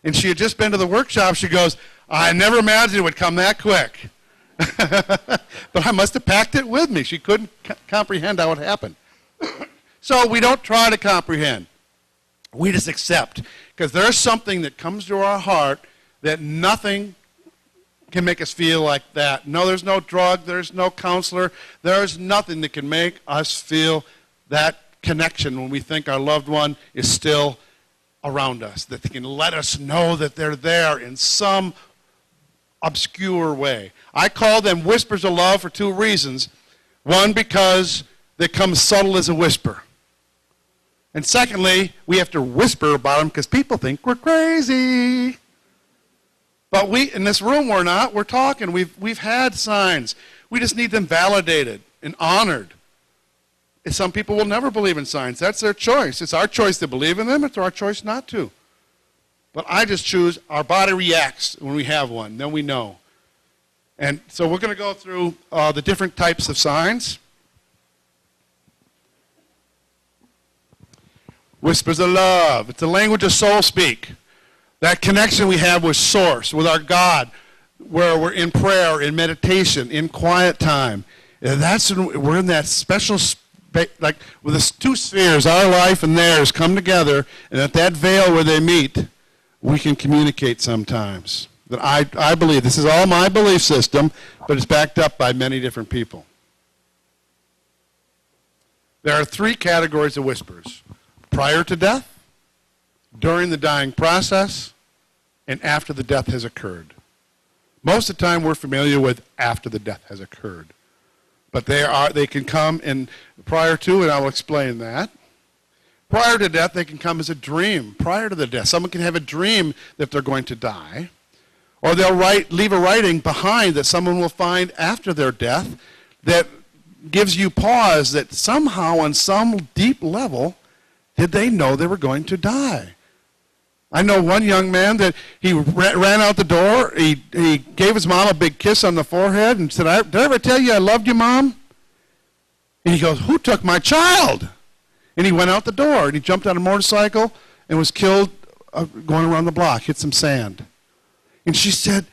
And she had just been to the workshop. She goes, I never imagined it would come that quick. But I must have packed it with me. She couldn't comprehend how it happened. So we don't try to comprehend. We just accept. Because there's something that comes to our heart that nothing can make us feel like that. No, there's no drug, there's no counselor, there's nothing that can make us feel that connection when we think our loved one is still around us, that they can let us know that they're there in some obscure way. I call them whispers of love for 2 reasons. One, because they come subtle as a whisper. And secondly, we have to whisper about them because people think we're crazy. But we, in this room, we're not. We're talking. We've had signs. We just need them validated and honored. And some people will never believe in signs. That's their choice. It's our choice to believe in them. It's our choice not to. But I just choose, our body reacts when we have one. Then we know. And so we're going to go through the different types of signs. Whispers of love. It's the language of soul speak. That connection we have with Source, with our God, where we're in prayer, in meditation, in quiet time. And we're in that special like with the two spheres, our life and theirs, come together, and at that veil where they meet, we can communicate sometimes. That I believe, this is all my belief system, but it's backed up by many different people. There are three categories of whispers: prior to death, during the dying process, and after the death has occurred. Most of the time we're familiar with after the death has occurred. But they can come in prior to, and I'll explain that. Prior to death, they can come as a dream. Prior to the death, someone can have a dream that they're going to die. Or they'll leave a writing behind that someone will find after their death that gives you pause that somehow on some deep level, did they know they were going to die? I know one young man that he ran out the door. He gave his mom a big kiss on the forehead and said, "Did I ever tell you I loved you, Mom?" And he goes, "Who took my child?" And he went out the door, and he jumped on a motorcycle and was killed going around the block, hit some sand. And she said,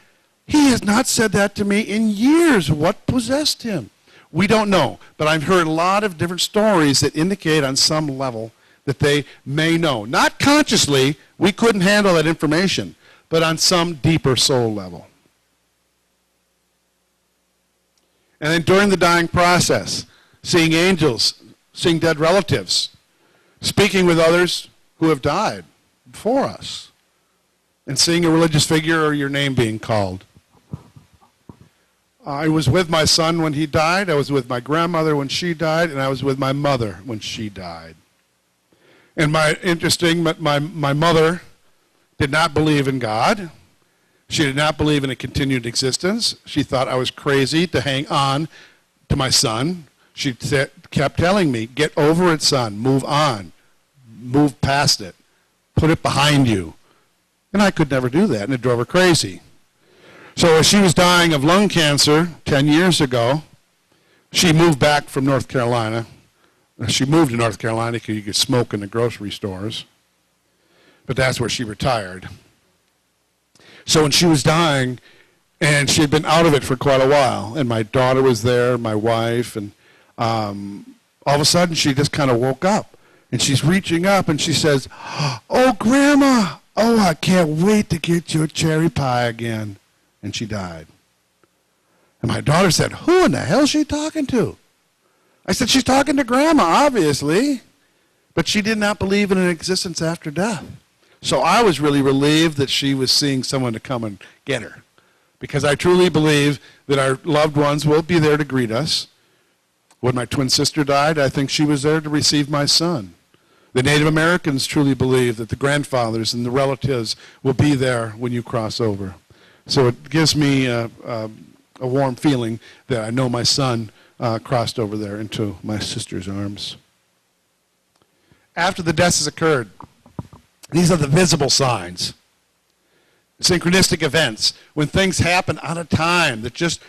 "He has not said that to me in years. What possessed him?" We don't know, but I've heard a lot of different stories that indicate on some level that they may know. Not consciously, we couldn't handle that information, but on some deeper soul level. And then during the dying process, seeing angels, seeing dead relatives, speaking with others who have died before us, and seeing a religious figure or your name being called. I was with my son when he died, I was with my grandmother when she died, and I was with my mother when she died. And my mother did not believe in God. She did not believe in a continued existence. She thought I was crazy to hang on to my son. She kept telling me, "Get over it, son. Move on. Move past it. Put it behind you." And I could never do that, and it drove her crazy. So as she was dying of lung cancer 10 years ago, she moved back from North Carolina. She moved to North Carolina because you could smoke in the grocery stores. But that's where she retired. So when she was dying, and she had been out of it for quite a while, and my daughter was there, my wife, and all of a sudden she just kind of woke up. And she's reaching up, and she says, "Oh, Grandma, oh, I can't wait to get your cherry pie again." And she died. And my daughter said, "Who in the hell is she talking to?" I said, "She's talking to Grandma, obviously." But she did not believe in an existence after death. So I was really relieved that she was seeing someone to come and get her. Because I truly believe that our loved ones will be there to greet us. When my twin sister died, I think she was there to receive my son. The Native Americans truly believe that the grandfathers and the relatives will be there when you cross over. So it gives me a warm feeling that I know my son crossed over there into my sister's arms. After the death has occurred, these are the visible signs. Synchronistic events, when things happen out of time, that just,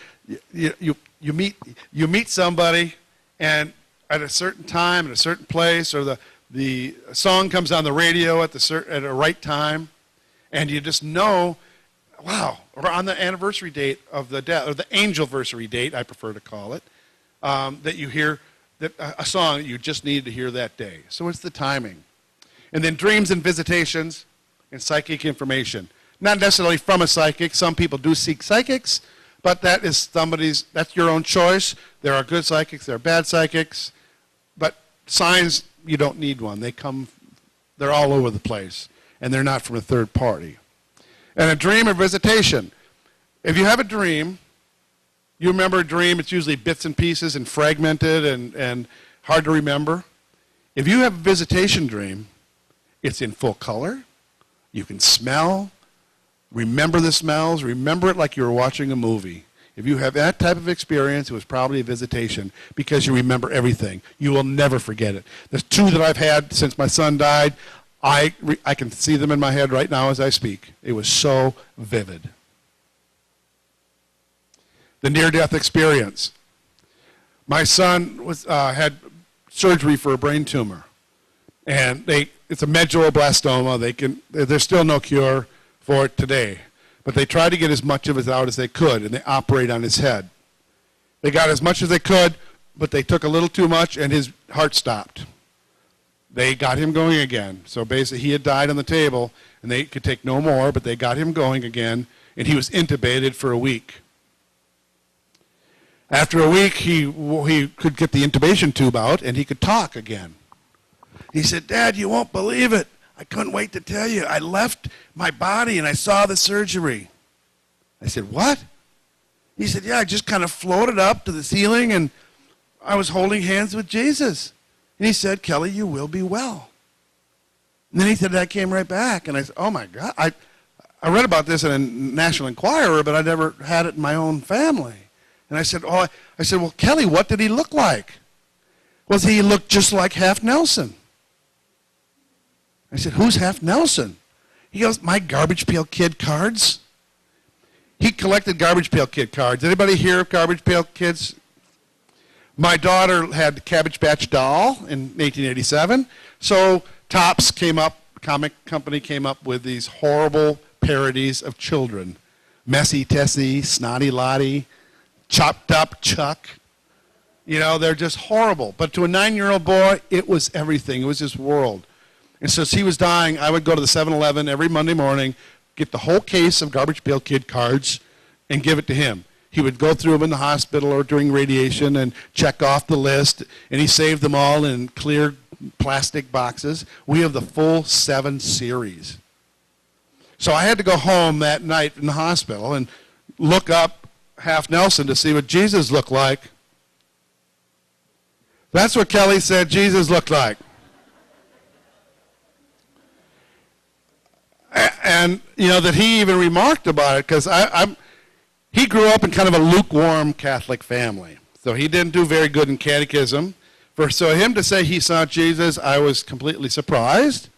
you meet somebody, and at a certain time, at a certain place, or the song comes on the radio at a right time, and you just know, wow, or on the anniversary date of the death, or the angelversary date, I prefer to call it, that you hear a song that you just needed to hear that day. So it's the timing. And then dreams and visitations and psychic information. Not necessarily from a psychic. Some people do seek psychics, but that's your own choice. There are good psychics, there are bad psychics, but signs, you don't need one. They're all over the place, and they're not from a third party. And a dream or visitation. If you have a dream, you remember a dream, it's usually bits and pieces and fragmented and hard to remember. If you have a visitation dream, it's in full color. You can smell, remember the smells, remember it like you were watching a movie. If you have that type of experience, it was probably a visitation because you remember everything. You will never forget it. There's two that I've had since my son died. I can see them in my head right now as I speak. It was so vivid. The near-death experience. My son had surgery for a brain tumor, and it's a medulloblastoma. There's still no cure for it today, but they tried to get as much of it out as they could, and they operate on his head. They got as much as they could, but they took a little too much, and his heart stopped. They got him going again. So basically, he had died on the table, and they could take no more, but they got him going again, and he was intubated for a week. After a week, he could get the intubation tube out, and he could talk again. He said, "Dad, you won't believe it. I couldn't wait to tell you. I left my body, and I saw the surgery." I said, "What?" He said, "Yeah, I just kind of floated up to the ceiling, and I was holding hands with Jesus." And he said, "Kelly, you will be well." And then he said, "I came right back." And I said, "Oh, my God. I read about this in a National Enquirer, but I never had it in my own family." And I said, "Well, Kelly, what did he look like?" "Well, he looked just like Half Nelson." I said, "Who's Half Nelson?" He goes, "My Garbage Pail Kid cards." He collected Garbage Pail Kid cards. Anybody hear of Garbage Pail Kids? My daughter had the Cabbage Patch Doll in 1887. So Topps came up, comic company came up with these horrible parodies of children. Messy Tessie, Snotty Lottie, Chopped Up Chuck. You know, they're just horrible. But to a 9-year-old boy, it was everything. It was his world. And so as he was dying, I would go to the 7-Eleven every Monday morning, get the whole case of Garbage Pail Kid cards, and give it to him. He would go through them in the hospital or during radiation and check off the list, and he saved them all in clear plastic boxes. We have the full 7 series. So I had to go home that night in the hospital and look up Half Nelson to see what Jesus looked like. That's what Kelly said Jesus looked like. And, you know, that he even remarked about it, because he grew up in kind of a lukewarm Catholic family. So he didn't do very good in catechism. So him to say he saw Jesus, I was completely surprised,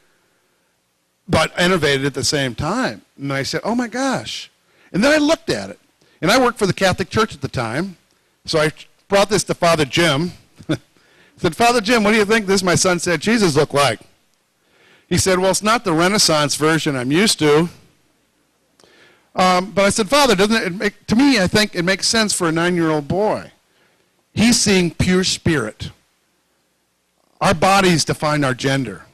but innovated at the same time. And I said, "Oh, my gosh." And then I looked at it. And I worked for the Catholic Church at the time. So I brought this to Father Jim. I said, "Father Jim, what do you think my son said Jesus looked like?" He said, "Well, it's not the Renaissance version I'm used to." But I said, "Father, to me, I think it makes sense for a 9-year-old boy. He's seeing pure spirit. Our bodies define our gender.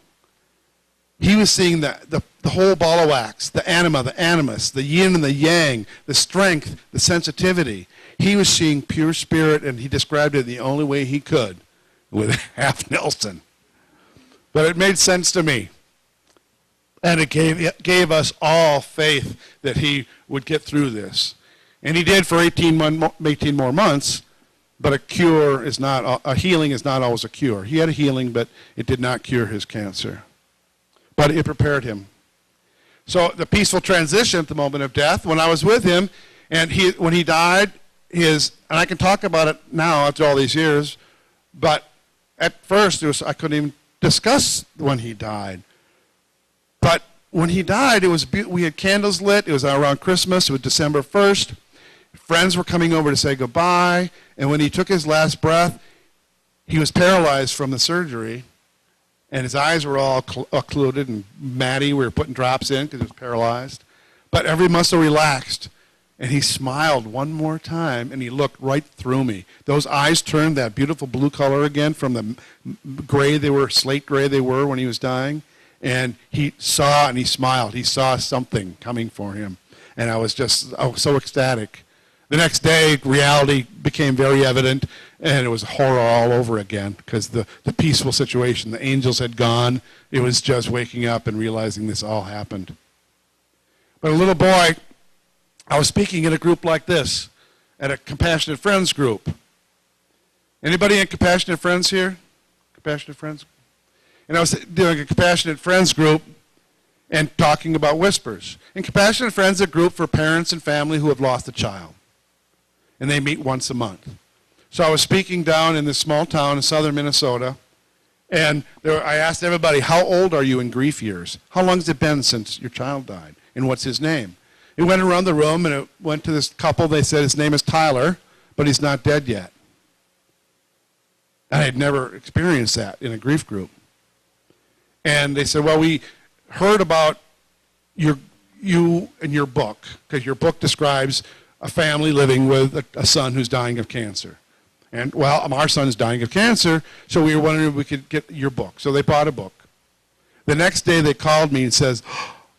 He was seeing the whole ball of wax, the anima, the animus, the yin and the yang, the strength, the sensitivity. He was seeing pure spirit, and he described it the only way he could, with Half Nelson. But it made sense to me. And it gave us all faith that he would get through this. And he did for 18 more months, but a healing is not always a cure. He had a healing, but it did not cure his cancer. But it prepared him. So the peaceful transition at the moment of death, when I was with him, and when he died, and I can talk about it now after all these years, but at first I couldn't even discuss when he died. But when he died, we had candles lit. It was around Christmas. It was December 1st. Friends were coming over to say goodbye. And when he took his last breath, he was paralyzed from the surgery. And his eyes were all occluded and matty. We were putting drops in because he was paralyzed. But every muscle relaxed. And he smiled one more time, and he looked right through me. Those eyes turned that beautiful blue color again from the gray they were, slate gray they were when he was dying. And he saw and he smiled. He saw something coming for him. And I was so ecstatic. The next day, reality became very evident, and it was horror all over again because the peaceful situation, the angels had gone. It was just waking up and realizing this all happened. But a little boy, I was speaking in a group like this, at a Compassionate Friends group. Anybody in Compassionate Friends here? Compassionate Friends? And I was doing a Compassionate Friends group and talking about whispers. And Compassionate Friends is a group for parents and family who have lost a child. And they meet once a month. So I was speaking down in this small town in southern Minnesota, and I asked everybody, how old are you in grief years? How long has it been since your child died? And what's his name? It went around the room, and it went to this couple. They said his name is Tyler, but he's not dead yet. I had never experienced that in a grief group. And they said, well, we heard about you and your book, because your book describes a family living with a son who's dying of cancer. And, well, our son's dying of cancer, so we were wondering if we could get your book. So they bought a book. The next day they called me and says,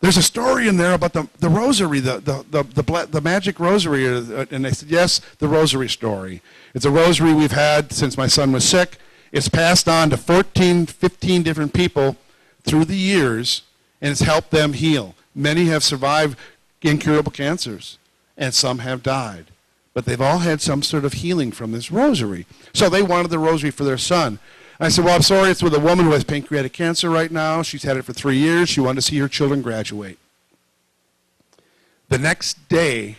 there's a story in there about the rosary, the magic rosary. And they said, yes, the rosary story. It's a rosary we've had since my son was sick. It's passed on to 14, 15 different people through the years, and it's helped them heal. Many have survived incurable cancers, and some have died. But they've all had some sort of healing from this rosary. So they wanted the rosary for their son. I said, well, I'm sorry, it's with a woman who has pancreatic cancer right now. She's had it for 3 years. She wanted to see her children graduate. The next day,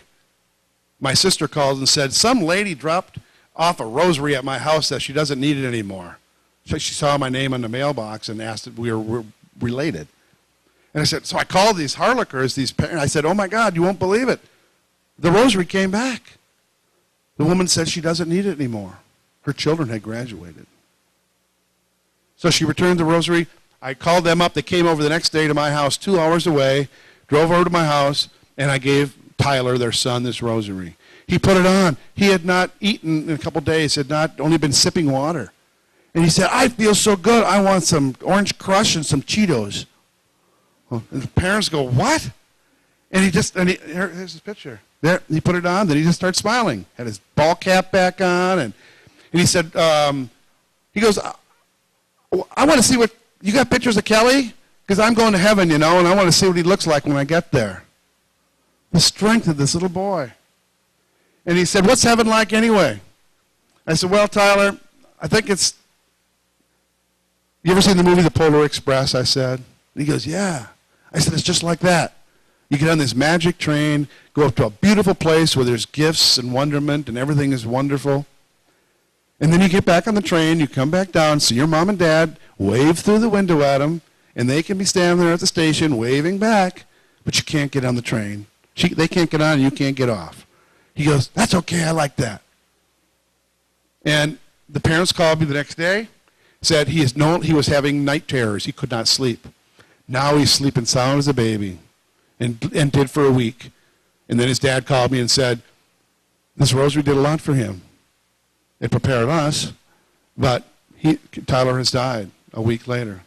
my sister called and said, some lady dropped off a rosary at my house that she doesn't need it anymore. So she saw my name on the mailbox and asked if we were related. And I said, so I called these Harlequers, these parents. I said, oh, my God, you won't believe it. The rosary came back. The woman said she doesn't need it anymore. Her children had graduated. So she returned the rosary. I called them up. They came over the next day to my house 2 hours away, drove over to my house, and I gave Tyler, their son, this rosary. He put it on. He had not eaten in a couple days, had not only been sipping water. And he said, I feel so good. I want some Orange Crush and some Cheetos. Well, and the parents go, what? And here's his picture. There, he put it on, then he just started smiling. Had his ball cap back on, and he said, he goes, I want to see what, you got pictures of Kelly? Because I'm going to heaven, and I want to see what he looks like when I get there. The strength of this little boy. And he said, what's heaven like anyway? I said, well, Tyler, I think it's, you ever seen the movie The Polar Express, I said? And he goes, yeah. I said, it's just like that. You get on this magic train, go up to a beautiful place where there's gifts and wonderment and everything is wonderful. And then you get back on the train, you come back down, see your mom and dad, wave through the window at them, and they can be standing there at the station waving back, but you can't get on the train. They can't get on and you can't get off. He goes, that's okay, I like that. And the parents called me the next day, said he was having night terrors. He could not sleep. Now he's sleeping sound as a baby, and did for a week. And then his dad called me and said, this rosary did a lot for him. It prepared us, but Tyler has died a week later.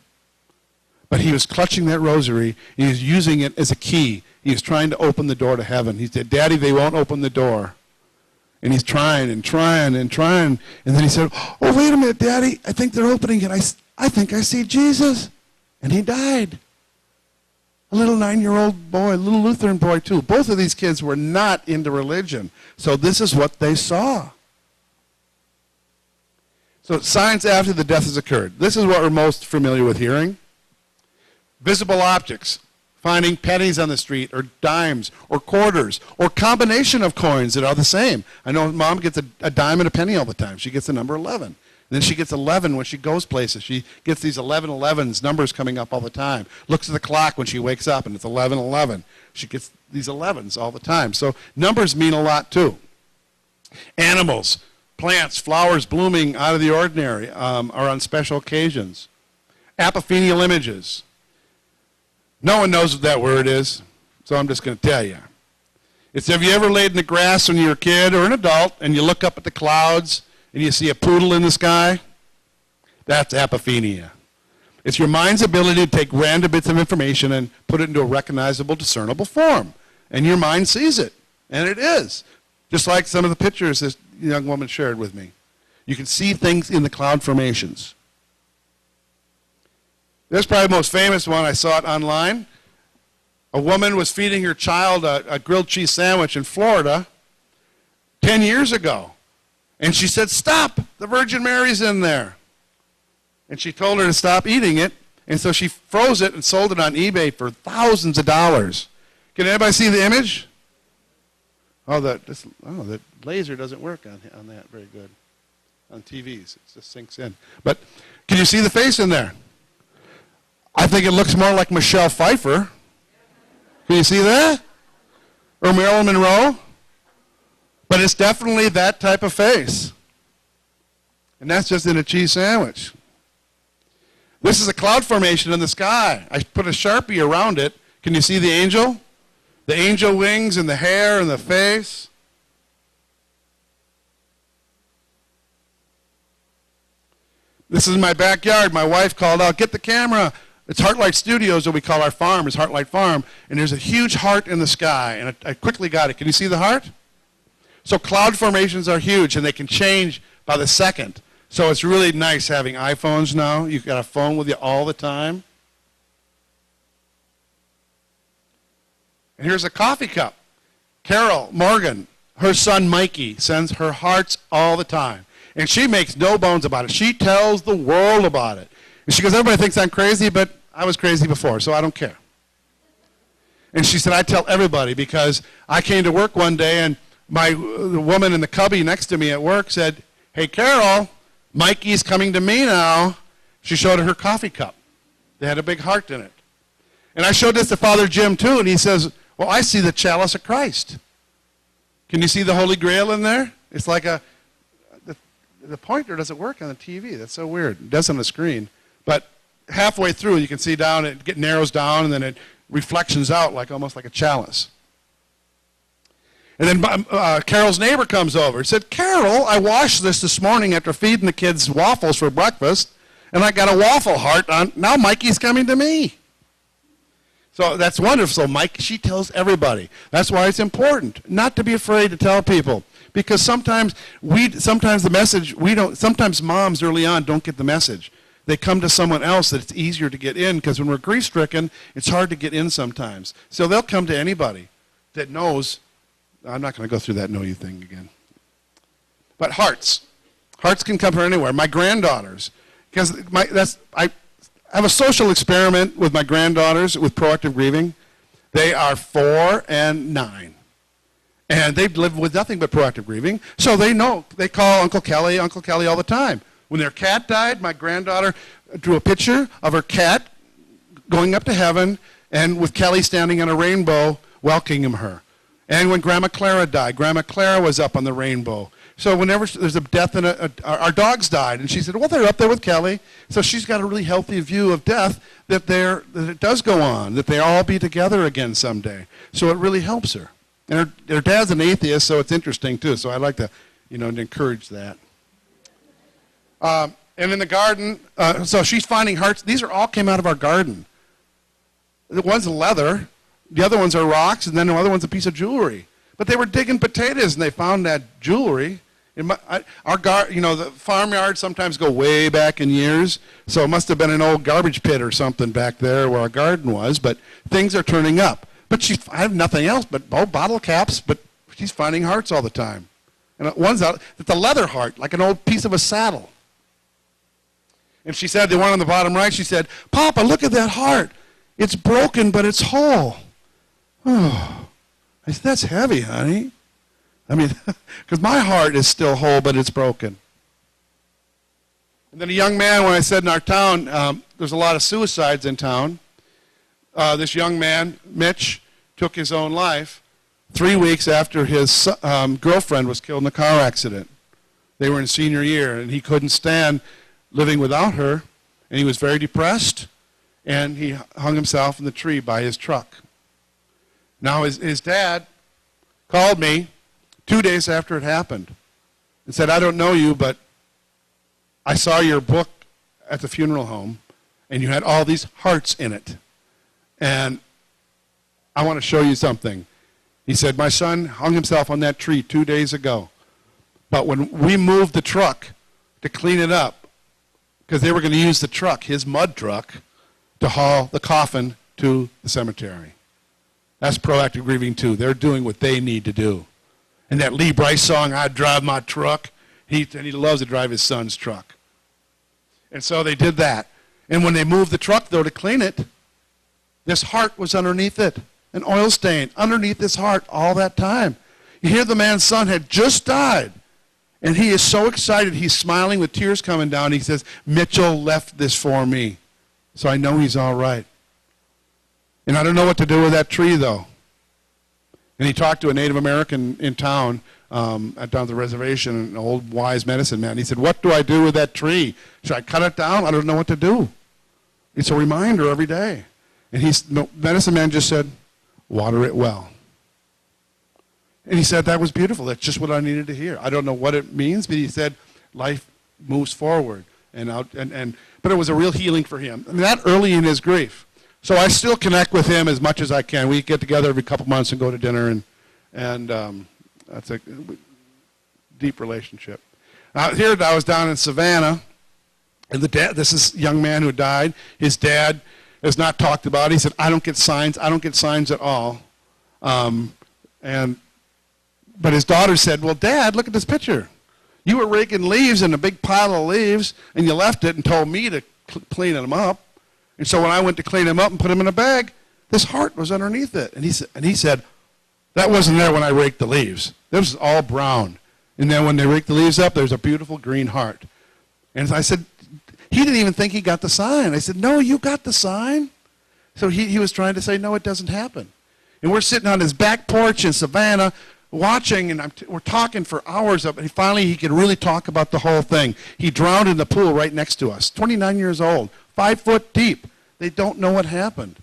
But he was clutching that rosary. He was using it as a key. He was trying to open the door to heaven. He said, Daddy, they won't open the door. And he's trying and trying and trying. And then he said, oh, wait a minute, Daddy. I think they're opening it. I think I see Jesus. And he died. A little 9-year-old boy, a little Lutheran boy too. Both of these kids were not into religion. So this is what they saw. So signs after the death has occurred. This is what we're most familiar with hearing. Visible objects, finding pennies on the street or dimes or quarters or combination of coins that are the same. I know Mom gets a dime and a penny all the time. She gets the number 11. And then she gets 11 when she goes places. She gets these 11-11s, numbers coming up all the time. Looks at the clock when she wakes up and it's 11-11. She gets these 11s all the time. So numbers mean a lot too. Animals, plants, flowers blooming out of the ordinary are on special occasions. Apophenial images. No one knows what that word is, so I'm just going to tell you. It's, have you ever laid in the grass when you were a kid or an adult and you look up at the clouds and you see a poodle in the sky? That's apophenia. It's your mind's ability to take random bits of information and put it into a recognizable, discernible form. And your mind sees it, and it is. Just like some of the pictures this young woman shared with me. You can see things in the cloud formations. This is probably the most famous one. I saw it online. A woman was feeding her child a grilled cheese sandwich in Florida 10 years ago. And she said, stop, the Virgin Mary's in there. And she told her to stop eating it. And so she froze it and sold it on eBay for thousands of dollars. Can anybody see the image? Oh, the laser doesn't work on that very good. On TVs, it just sinks in. But can you see the face in there? I think it looks more like Michelle Pfeiffer. Can you see that? Or Marilyn Monroe? But it's definitely that type of face. And that's just in a cheese sandwich. This is a cloud formation in the sky. I put a Sharpie around it. Can you see the angel? The angel wings and the hair and the face. This is my backyard. My wife called out, get the camera. It's Heartlight Studios, what we call our farm, is Heartlight Farm. And there's a huge heart in the sky. And I quickly got it. Can you see the heart? So cloud formations are huge, and they can change by the second. So it's really nice having iPhones now. You've got a phone with you all the time. And here's a coffee cup. Carol Morgan, her son Mikey, sends her hearts all the time. And she makes no bones about it. She tells the world about it. And she goes, everybody thinks I'm crazy, but I was crazy before, so I don't care. And she said, I tell everybody, because I came to work one day, and the woman in the cubby next to me at work said, hey, Carol, Mikey's coming to me now. She showed her her coffee cup. They had a big heart in it. And I showed this to Father Jim, too, and he says, well, I see the chalice of Christ. Can you see the Holy Grail in there? It's like the pointer doesn't work on the TV. That's so weird. It does on the screen. But halfway through, you can see down, it narrows down, and then it reflections out almost like a chalice. And then Carol's neighbor comes over. He said, Carol, I washed this morning after feeding the kids waffles for breakfast, and I got a waffle heart on. Now Mikey's coming to me. So that's wonderful. So she tells everybody. That's why it's important not to be afraid to tell people. Because sometimes the message, sometimes moms early on don't get the message. They come to someone else that it's easier to get in, because when we're grief-stricken, it's hard to get in sometimes. So they'll come to anybody that knows. I'm not going to go through that know you thing again. But hearts can come from anywhere. My granddaughters, because I have a social experiment with my granddaughters with proactive grieving. They are 4 and 9. And they've lived with nothing but proactive grieving. So they know. They call Uncle Kelly all the time. When their cat died, my granddaughter drew a picture of her cat going up to heaven, and with Kelly standing on a rainbow welcoming her. And when Grandma Clara died, Grandma Clara was up on the rainbow. So whenever there's a death in our dogs died, and she said, well, they're up there with Kelly. So she's got a really healthy view of death, that it does go on, that they'll all be together again someday. So it really helps her. And her dad's an atheist, so it's interesting too. So I like to, to encourage that. And in the garden, so she's finding hearts. These all came out of our garden. One's leather, the other ones are rocks, and then the other one's a piece of jewelry. But they were digging potatoes, and they found that jewelry. The farmyards sometimes go way back in years, so it must have been an old garbage pit or something back there where our garden was. But things are turning up. But I have nothing else but bottle caps, but she's finding hearts all the time. And one's out, it's a leather heart, like an old piece of a saddle. And she said, the one on the bottom right, she said, Papa, look at that heart. It's broken, but it's whole. Oh, I said, that's heavy, honey. I mean, because my heart is still whole, but it's broken. And then a young man, when I said in our town, there's a lot of suicides in town. This young man, Mitch, took his own life 3 weeks after his girlfriend was killed in a car accident. They were in senior year, and he couldn't stand living without her, and he was very depressed, and he hung himself in the tree by his truck. Now his dad called me 2 days after it happened and said, I don't know you, but I saw your book at the funeral home, and you had all these hearts in it. And I want to show you something. He said, my son hung himself on that tree 2 days ago. But when we moved the truck to clean it up, because they were going to use the truck, his mud truck, to haul the coffin to the cemetery. That's proactive grieving too. They're doing what they need to do. And that Lee Bryce song, I Drive My Truck, he loves to drive his son's truck. And so they did that. And when they moved the truck, though, to clean it, this heart was underneath it, an oil stain underneath this heart all that time. You hear the man's son had just died, and he is so excited. He's smiling with tears coming down. He says, Mitchell left this for me, so I know he's all right. And I don't know what to do with that tree, though. And he talked to a Native American in town, down at the reservation, an old wise medicine man. He said, what do I do with that tree? Should I cut it down? I don't know what to do. It's a reminder every day. And the medicine man just said, water it well. And he said, that was beautiful. That's just what I needed to hear. I don't know what it means, but he said, life moves forward. But it was a real healing for him, and that early in his grief. So I still connect with him as much as I can. We get together every couple months and go to dinner, and that's a deep relationship. Here I was down in Savannah, and this is a young man who died. His dad is not talked about. He said, I don't get signs. I don't get signs at all. But his daughter said, well, Dad, look at this picture. You were raking leaves in a big pile of leaves, and you left it and told me to clean them up. And so when I went to clean them up and put them in a bag, this heart was underneath it. And he said, that wasn't there when I raked the leaves. This was all brown. And then when they raked the leaves up, there's a beautiful green heart. And I said, he didn't even think he got the sign. I said, no, you got the sign. So he was trying to say, no, it doesn't happen. And we're sitting on his back porch in Savannah watching, and we're talking for hours. And finally, he could really talk about the whole thing. He drowned in the pool right next to us, 29 years old, 5 foot deep. They don't know what happened.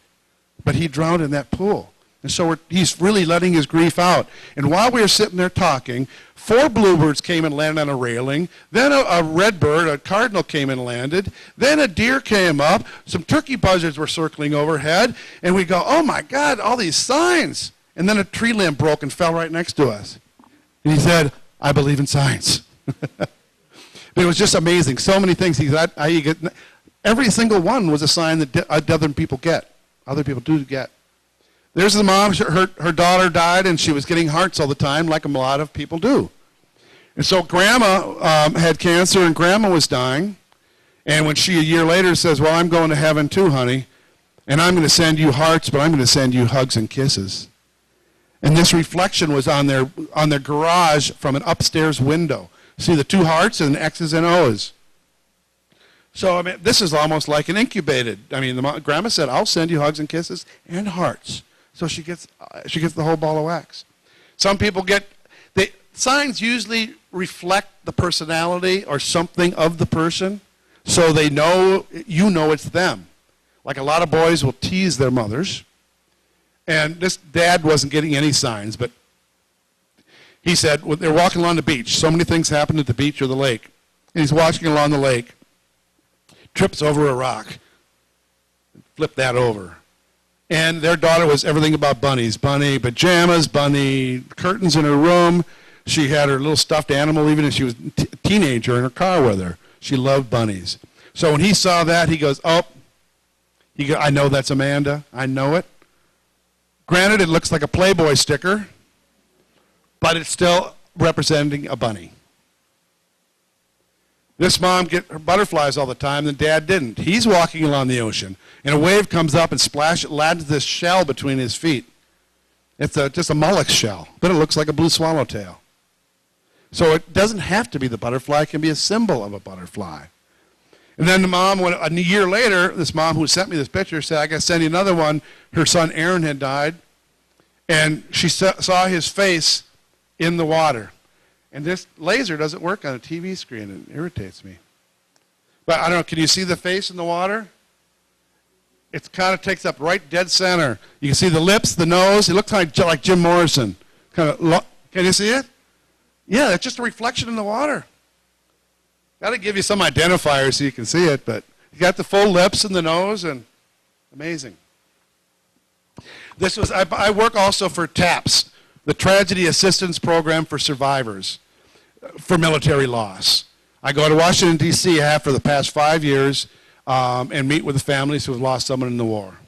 But he drowned in that pool. And so he's really letting his grief out. And while we were sitting there talking, 4 bluebirds came and landed on a railing. Then a redbird, a cardinal, came and landed. Then a deer came up. Some turkey buzzards were circling overhead. And we go, oh, my God, all these signs. And then a tree limb broke and fell right next to us. And he said, I believe in science. But it was just amazing. So many things. He said, every single one was a sign that other people get. Other people do get. There's the mom. Her daughter died, and she was getting hearts all the time, like a lot of people do. And so Grandma had cancer, and Grandma was dying. And when she, a year later, says, well, I'm going to heaven too, honey, and I'm going to send you hearts, but I'm going to send you hugs and kisses. And this reflection was on their garage from an upstairs window. See the 2 hearts and X's and O's. So, I mean, this is almost like an incubated. I mean, Grandma said, I'll send you hugs and kisses and hearts. So she gets the whole ball of wax. Some people signs usually reflect the personality or something of the person, so they know, it's them. Like a lot of boys will tease their mothers. And this dad wasn't getting any signs, but he said, well, they're walking along the beach. So many things happen at the beach or the lake. And he's walking along the lake, trips over a rock, flip that over. And their daughter was everything about bunnies. Bunny pajamas, bunny curtains in her room. She had her little stuffed animal even as she was a teenager in her car with her. She loved bunnies. So when he saw that, he goes, I know that's Amanda. I know it. Granted, it looks like a Playboy sticker, but it's still representing a bunny. This mom get her butterflies all the time, and Dad didn't. He's walking along the ocean, and a wave comes up and lands this shell between his feet. It's just a mollusk shell, but it looks like a blue swallowtail. So it doesn't have to be the butterfly. It can be a symbol of a butterfly. And then the mom, a year later, this mom who sent me this picture said, I got to send you another one. Her son Aaron had died, and she saw his face in the water. And this laser doesn't work on a TV screen. It irritates me. But I don't know, can you see the face in the water? It kind of takes up right dead center. You can see the lips, the nose. It looks like Jim Morrison. Can you see it? Yeah, it's just a reflection in the water. Got to give you some identifier so you can see it, but you got the full lips and the nose, and amazing. I work also for TAPS, the Tragedy Assistance Program for Survivors for military loss. I go to Washington, D.C. I have for the past 5 years and meet with the families who have lost someone in the war.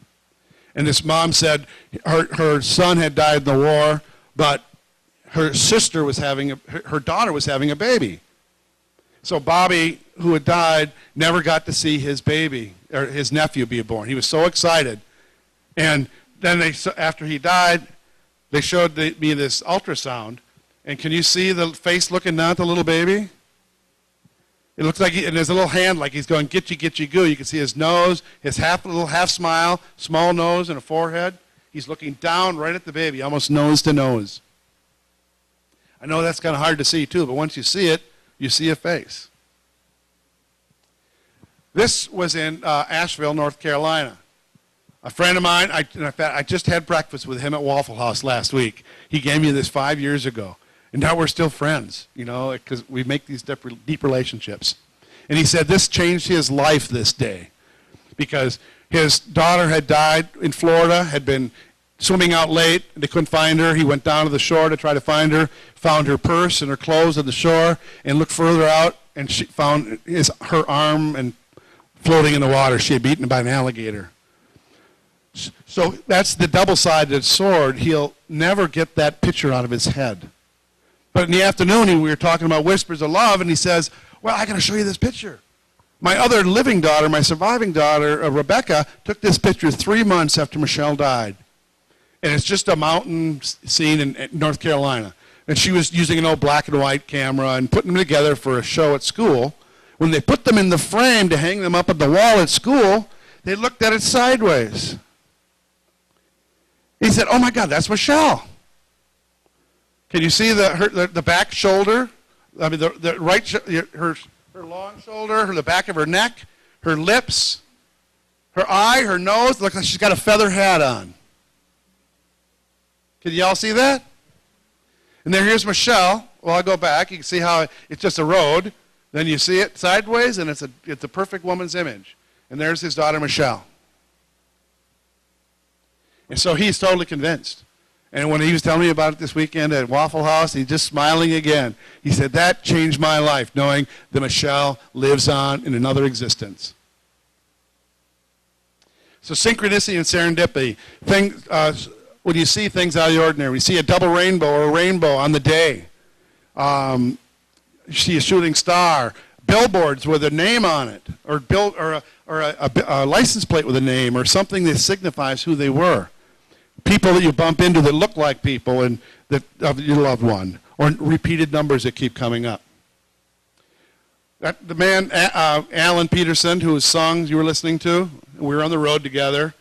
And this mom said her son had died in the war, but her daughter was having a baby. So Bobby, who had died, never got to see his baby, or his nephew be born. He was so excited. And then after he died, they showed me this ultrasound. And can you see the face looking down at the little baby? It looks like, and there's a little hand like he's going, get you goo. You can see his nose, his little half smile, small nose and a forehead. He's looking down right at the baby, almost nose to nose. I know that's kind of hard to see too, but once you see it, you see a face. This was in Asheville, North Carolina. A friend of mine, I just had breakfast with him at Waffle House last week. He gave me this 5 years ago. And now we're still friends, because we make these deep relationships. And he said this changed his life this day because his daughter had died in Florida, had been swimming out late, and they couldn't find her. He went down to the shore to try to find her, found her purse and her clothes on the shore, and looked further out, and she found her arm and floating in the water. She had been eaten by an alligator. So that's the double-sided sword. He'll never get that picture out of his head. But in the afternoon, we were talking about whispers of love, and he says, well, I got to show you this picture. My other living daughter, my surviving daughter, Rebecca, took this picture 3 months after Michelle died. And it's just a mountain scene in North Carolina. And she was using an old black and white camera and putting them together for a show at school. When they put them in the frame to hang them up at the wall at school, they looked at it sideways. He said, oh my God, that's Michelle. Can you see the back shoulder? I mean, the right, her long shoulder, the back of her neck, her lips, her eye, her nose. Looks like she's got a feather hat on. Can you all see that? And then here's Michelle. Well, I'll go back. You can see how it's just a road. Then you see it sideways, and it's a perfect woman's image. And there's his daughter, Michelle. And so he's totally convinced. And when he was telling me about it this weekend at Waffle House, he's just smiling again. He said, that changed my life, knowing that Michelle lives on in another existence. So synchronicity and serendipity. When you see things out of the ordinary, we see a double rainbow or a rainbow on the day. You see a shooting star, billboards with a name on it, or a license plate with a name, or something that signifies who they were. People that you bump into that look like people and that of your loved one, or repeated numbers that keep coming up. The man, Alan Peterson, whose songs you were listening to, we were on the road together,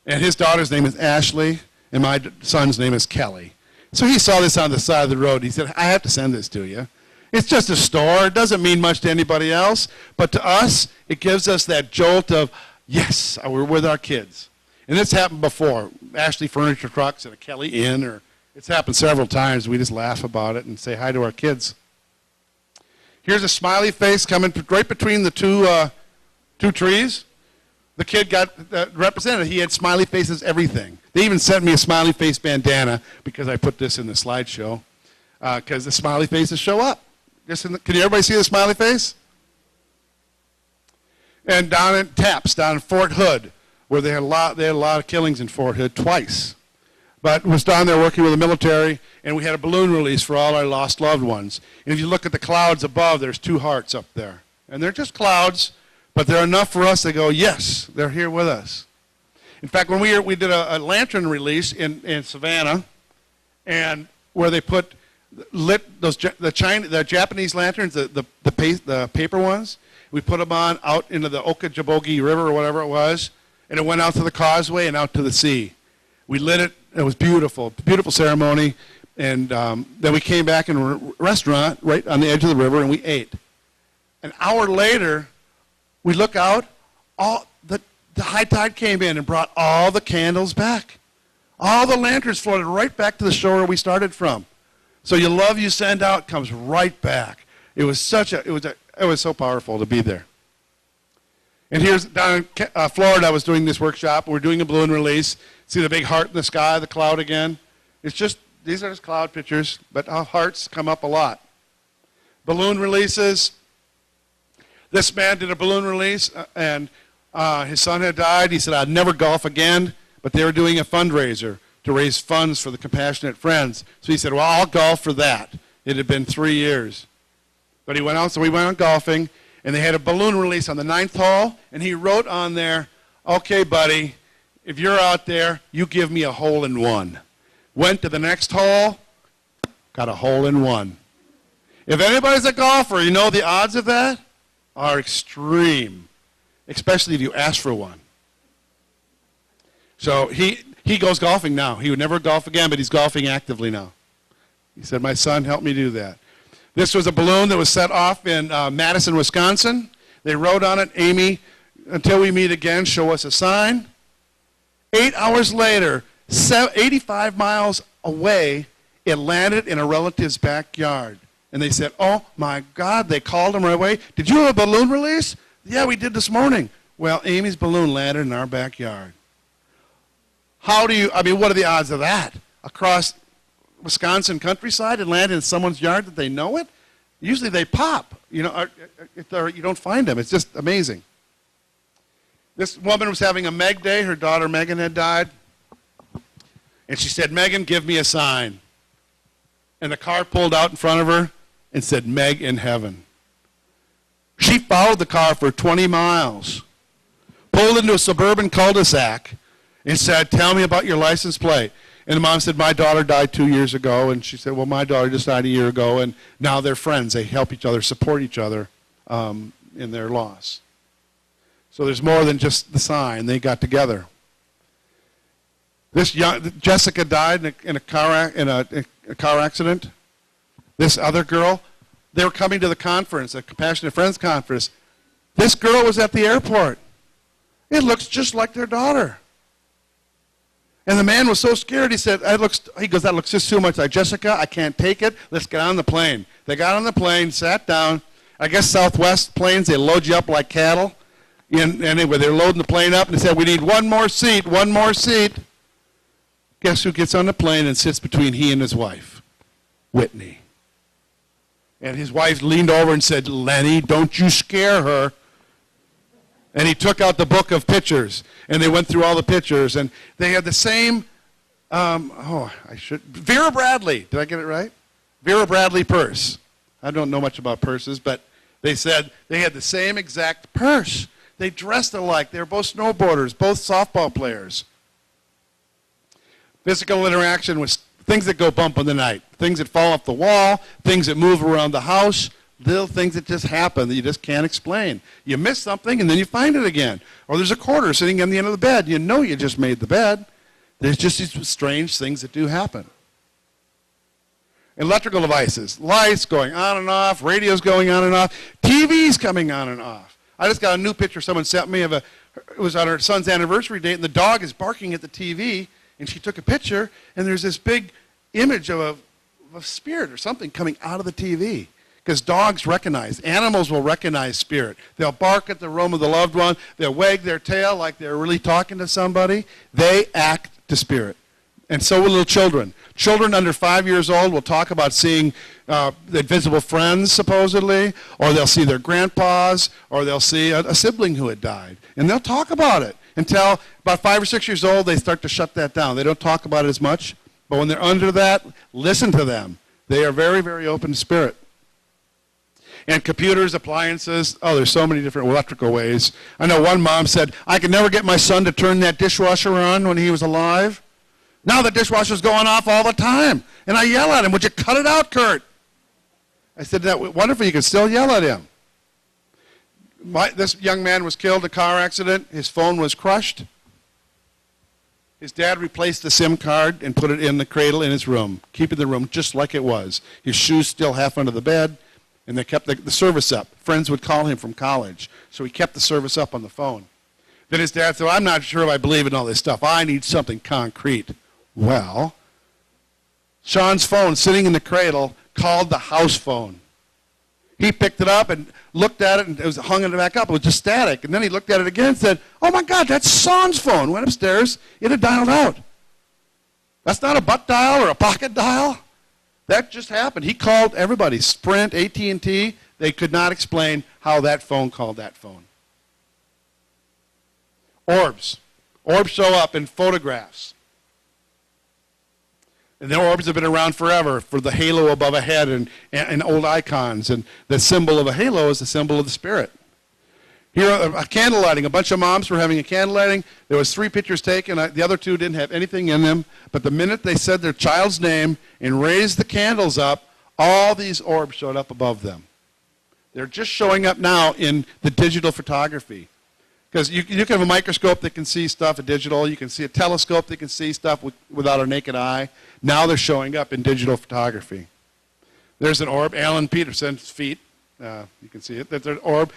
and his daughter's name is Ashley, and my son's name is Kelly. So he saw this on the side of the road. He said, I have to send this to you. It's just a store. It doesn't mean much to anybody else, but to us, it gives us that jolt of, yes, we're with our kids. And it's happened before. Ashley Furniture Trucks at a Kelly Inn, or it's happened several times. We just laugh about it and say hi to our kids. Here's a smiley face coming right between the two trees. The kid got represented. He had smiley faces, everything. They even sent me a smiley face bandana because I put this in the slideshow, because the smiley faces show up. Can everybody see the smiley face? And down in Taps, down in Fort Hood, where they had a lot of killings in Fort Hood twice. But was down there working with the military, and we had a balloon release for all our lost loved ones. And if you look at the clouds above, there's 2 hearts up there. And they're just clouds, but they're enough for us to go, yes, they're here with us. In fact, when we did a lantern release in Savannah, and where they lit the Japanese lanterns, the paper ones, we put them on out into the Okeechobee River or whatever it was, and it went out to the causeway and out to the sea. We lit it. It was beautiful, beautiful ceremony. And then we came back in a restaurant right on the edge of the river, and we ate. An hour later, we look out. The high tide came in and brought all the candles back. All the lanterns floated right back to the shore we started from. So your love you send out comes right back. It was so powerful to be there. And here's down in Florida, I was doing this workshop. We're doing a balloon release. See the big heart in the sky, the cloud again? These are just cloud pictures, but hearts come up a lot. Balloon releases. This man did a balloon release, and his son had died. He said, I'd never golf again, but they were doing a fundraiser to raise funds for the Compassionate Friends. So he said, well, I'll golf for that. It had been 3 years. But he went out, so we went out golfing. And they had a balloon release on the 9th hole, and he wrote on there, okay, buddy, if you're out there, you give me a hole in one. Went to the next hole, got a hole in one. If anybody's a golfer, you know the odds of that are extreme, especially if you ask for one. So he goes golfing now. He would never golf again, but he's golfing actively now. He said, my son helped me do that. This was a balloon that was set off in Madison, Wisconsin. They wrote on it, Amy, until we meet again, show us a sign. 8 hours later, 85 miles away, it landed in a relative's backyard. And they said, oh, my God, they called him right away. Did you have a balloon release? Yeah, we did this morning. Well, Amy's balloon landed in our backyard. What are the odds of that? Across Wisconsin countryside and land in someone's yard that they know it? Usually they pop, you don't find them. It's just amazing. This woman was having a Meg Day. Her daughter Megan had died. And she said, Megan, give me a sign. And a car pulled out in front of her and said, Meg in heaven. She followed the car for 20 miles, pulled into a suburban cul-de-sac, and said, tell me about your license plate. And the mom said, my daughter died 2 years ago. And she said, well, my daughter just died a year ago. And now they're friends. They help each other, support each other in their loss. So there's more than just the sign. They got together. Jessica died in a car accident. This other girl, they were coming to the conference, a Compassionate Friends conference. This girl was at the airport. It looks just like their daughter. And the man was so scared, he said, that looks just too much like Jessica. I can't take it. Let's get on the plane. They got on the plane, sat down. I guess Southwest planes, they load you up like cattle. And anyway, they're loading the plane up, and they said, we need one more seat, one more seat. Guess who gets on the plane and sits between he and his wife? Whitney. And his wife leaned over and said, Lenny, don't you scare her. And he took out the book of pictures, and they went through all the pictures, and they had the same, Vera Bradley, did I get it right? Vera Bradley purse. I don't know much about purses, but they said they had the same exact purse. They dressed alike. They were both snowboarders, both softball players. Physical interaction was things that go bump in the night, things that fall off the wall, things that move around the house, little things that just happen that you just can't explain. You miss something and then you find it again. Or there's a quarter sitting on the end of the bed. You know you just made the bed. There's just these strange things that do happen. Electrical devices, lights going on and off, radios going on and off, TVs coming on and off. I just got a new picture someone sent me it was on her son's anniversary date, and the dog is barking at the TV, and she took a picture, and there's this big image of a spirit or something coming out of the TV. Because dogs animals will recognize spirit. They'll bark at the room of the loved one. They'll wag their tail like they're really talking to somebody. They act to spirit. And so will little children. Children under 5 years old will talk about seeing the invisible friends, supposedly, or they'll see their grandpas, or they'll see a sibling who had died. And they'll talk about it until about 5 or 6 years old, they start to shut that down. They don't talk about it as much. But when they're under that, listen to them. They are very, very open to spirit. And computers, appliances, there's so many different electrical ways. I know one mom said, I could never get my son to turn that dishwasher on when he was alive. Now the dishwasher's going off all the time. And I yell at him, would you cut it out, Kurt? I said, wonderful, you can still yell at him. This young man was killed in a car accident. His phone was crushed. His dad replaced the SIM card and put it in the cradle in his room, keeping the room just like it was. His shoes still half under the bed, and they kept the service up. Friends would call him from college, so he kept the service up on the phone. Then his dad said, I'm not sure if I believe in all this stuff. I need something concrete. Well, Sean's phone sitting in the cradle called the house phone. He picked it up and looked at it, and it was hung it back up. It was just static. And then he looked at it again and said, oh, my God, that's Sean's phone. Went upstairs. It had dialed out. That's not a butt dial or a pocket dial. That just happened. He called everybody, Sprint, AT&T. They could not explain how that phone called that phone. Orbs. Orbs show up in photographs. And the orbs have been around forever for the halo above a head and old icons. And the symbol of a halo is the symbol of the spirit. Here, a candle lighting. A bunch of moms were having a candle lighting. There was 3 pictures taken. The other 2 didn't have anything in them. But the minute they said their child's name and raised the candles up, all these orbs showed up above them. They're just showing up now in the digital photography. Because you can have a microscope that can see stuff in digital. You can see a telescope that can see stuff without our naked eye. Now they're showing up in digital photography. There's an orb, Alan Peterson's feet. You can see it. There's an orb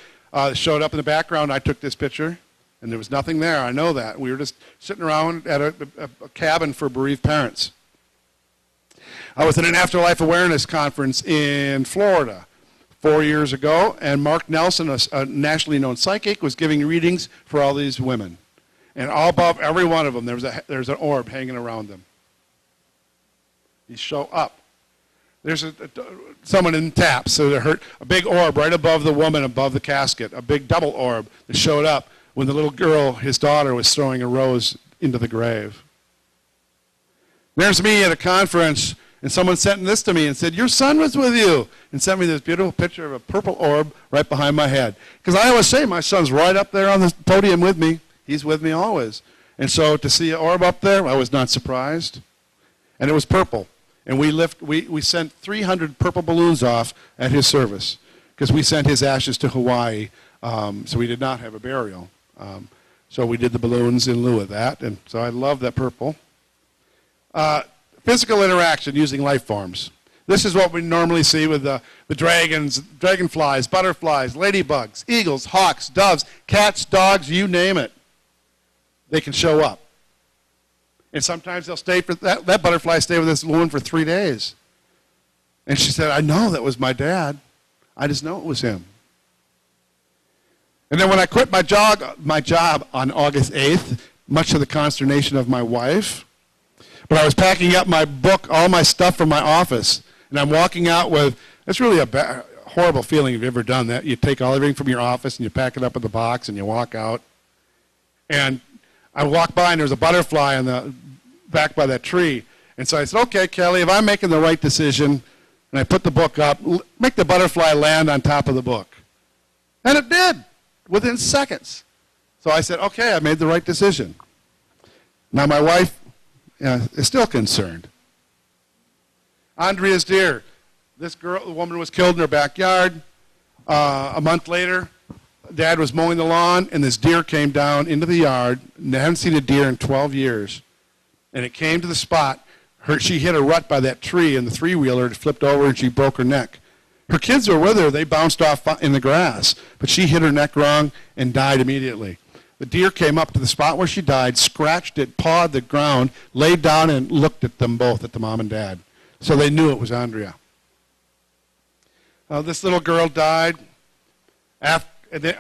showed up in the background. I took this picture, and there was nothing there. I know that. We were just sitting around at a cabin for bereaved parents. I was at an afterlife awareness conference in Florida 4 years ago, and Mark Nelson, a nationally known psychic, was giving readings for all these women. And all above every one of them, there's an orb hanging around them. You show up. There's someone in taps, so they hurt a big orb right above the woman, above the casket, a big double orb that showed up when the little girl, his daughter, was throwing a rose into the grave. There's me at a conference, and someone sent this to me and said, your son was with you, and sent me this beautiful picture of a purple orb right behind my head. Because I always say my son's right up there on the podium with me. He's with me always. And so to see an orb up there, I was not surprised. And it was purple. And we sent 300 purple balloons off at his service because we sent his ashes to Hawaii, so we did not have a burial. So we did the balloons in lieu of that, and so I love that purple. Physical interaction using life forms. This is what we normally see with the dragons, dragonflies, butterflies, ladybugs, eagles, hawks, doves, cats, dogs, you name it. They can show up. And sometimes they'll stay for that butterfly stayed with this woman for 3 days. And she said, I know that was my dad. I just know it was him. And then when I quit my job on August 8th, much to the consternation of my wife, but I was packing up my book, all my stuff from my office, and I'm walking out with, it's really a horrible feeling if you've ever done that. You take everything from your office and you pack it up in the box and you walk out. And I walked by and there was a butterfly back by that tree. And so I said, okay, Kelly, if I'm making the right decision, and I put the book up, make the butterfly land on top of the book. And it did, within seconds. So I said, okay, I made the right decision. Now my wife is still concerned. Andrea's deer. This woman was killed in her backyard. A month later, Dad was mowing the lawn, and this deer came down into the yard. And I hadn't seen a deer in 12 years. And it came to the spot. She hit a rut by that tree, and the three-wheeler flipped over, and she broke her neck. Her kids were with her. They bounced off in the grass. But she hit her neck wrong and died immediately. The deer came up to the spot where she died, scratched it, pawed the ground, laid down, and looked at them both, at the mom and dad. So they knew it was Andrea. This little girl died. They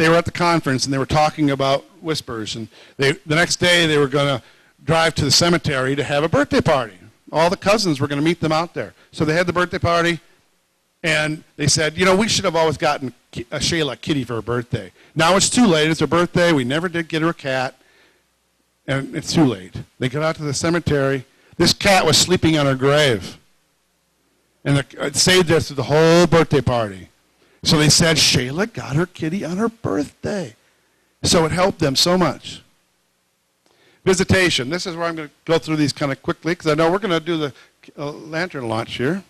were at the conference, and they were talking about whispers. And the next day, they were going to drive to the cemetery to have a birthday party. All the cousins were going to meet them out there. So they had the birthday party, and they said, you know, we should have always gotten Shayla a kitty for her birthday. Now it's too late. It's her birthday. We never did get her a cat, and it's too late. They got out to the cemetery. This cat was sleeping on her grave, and it saved us the whole birthday party. So they said, Shayla got her kitty on her birthday. So it helped them so much. Visitation. This is where I'm going to go through these kind of quickly, because I know we're going to do the lantern launch here.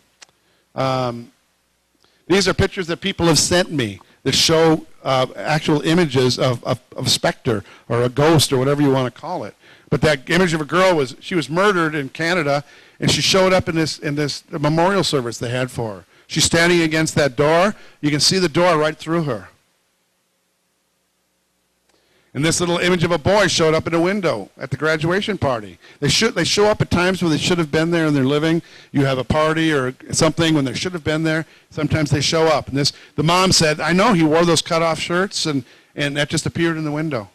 These are pictures that people have sent me that show actual images of a specter or a ghost or whatever you want to call it. But that image of a girl she was murdered in Canada, and she showed up in this memorial service they had for her. She's standing against that door. You can see the door right through her. And this little image of a boy showed up in a window at the graduation party. They show up at times where they should have been there and they're living. You have a party or something when they should have been there. Sometimes they show up. And the mom said, I know he wore those cut-off shirts, and that just appeared in the window.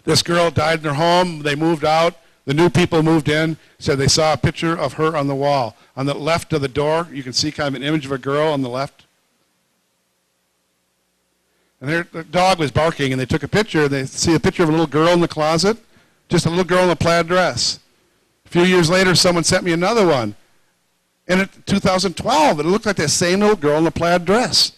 This girl died in her home. They moved out. The new people moved in, said they saw a picture of her on the wall. On the left of the door, you can see kind of an image of a girl on the left. And the dog was barking, and they took a picture. They see a picture of a little girl in the closet, just a little girl in a plaid dress. A few years later, someone sent me another one. And in 2012, it looked like that same little girl in a plaid dress.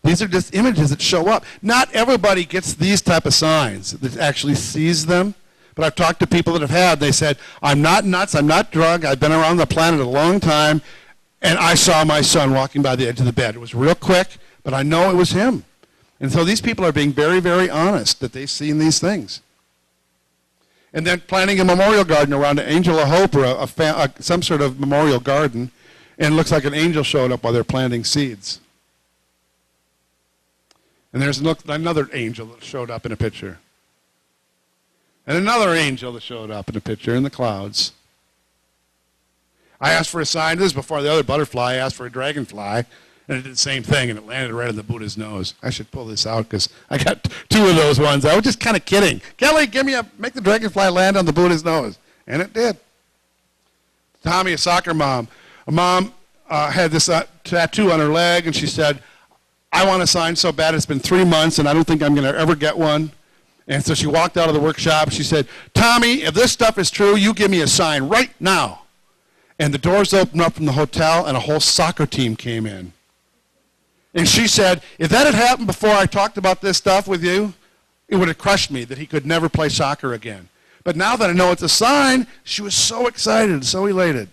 These are just images that show up. Not everybody gets these type of signs that actually sees them. But I've talked to people that have had. They said, I'm not nuts. I'm not drunk. I've been around the planet a long time. And I saw my son walking by the edge of the bed. It was real quick, but I know it was him. And so these people are being very, very honest that they've seen these things. And then planting a memorial garden around an Angel of Hope or some sort of memorial garden. And it looks like an angel showed up while they're planting seeds. And there's another angel that showed up in a picture. And another angel that showed up in a picture in the clouds. I asked for a sign. This is before the other butterfly. I asked for a dragonfly, and it did the same thing, and it landed right on the Buddha's nose. I should pull this out because I got 2 of those ones. I was just kind of kidding. Kelly, make the dragonfly land on the Buddha's nose. And it did. Tommy, a soccer mom. A mom had this tattoo on her leg, and she said, I want a sign so bad. It's been 3 months, and I don't think I'm going to ever get one. And so she walked out of the workshop. She said, Tommy, if this stuff is true, you give me a sign right now. And the doors opened up from the hotel, and a whole soccer team came in. And she said, if that had happened before I talked about this stuff with you, it would have crushed me that he could never play soccer again. But now that I know it's a sign, she was so excited, so elated.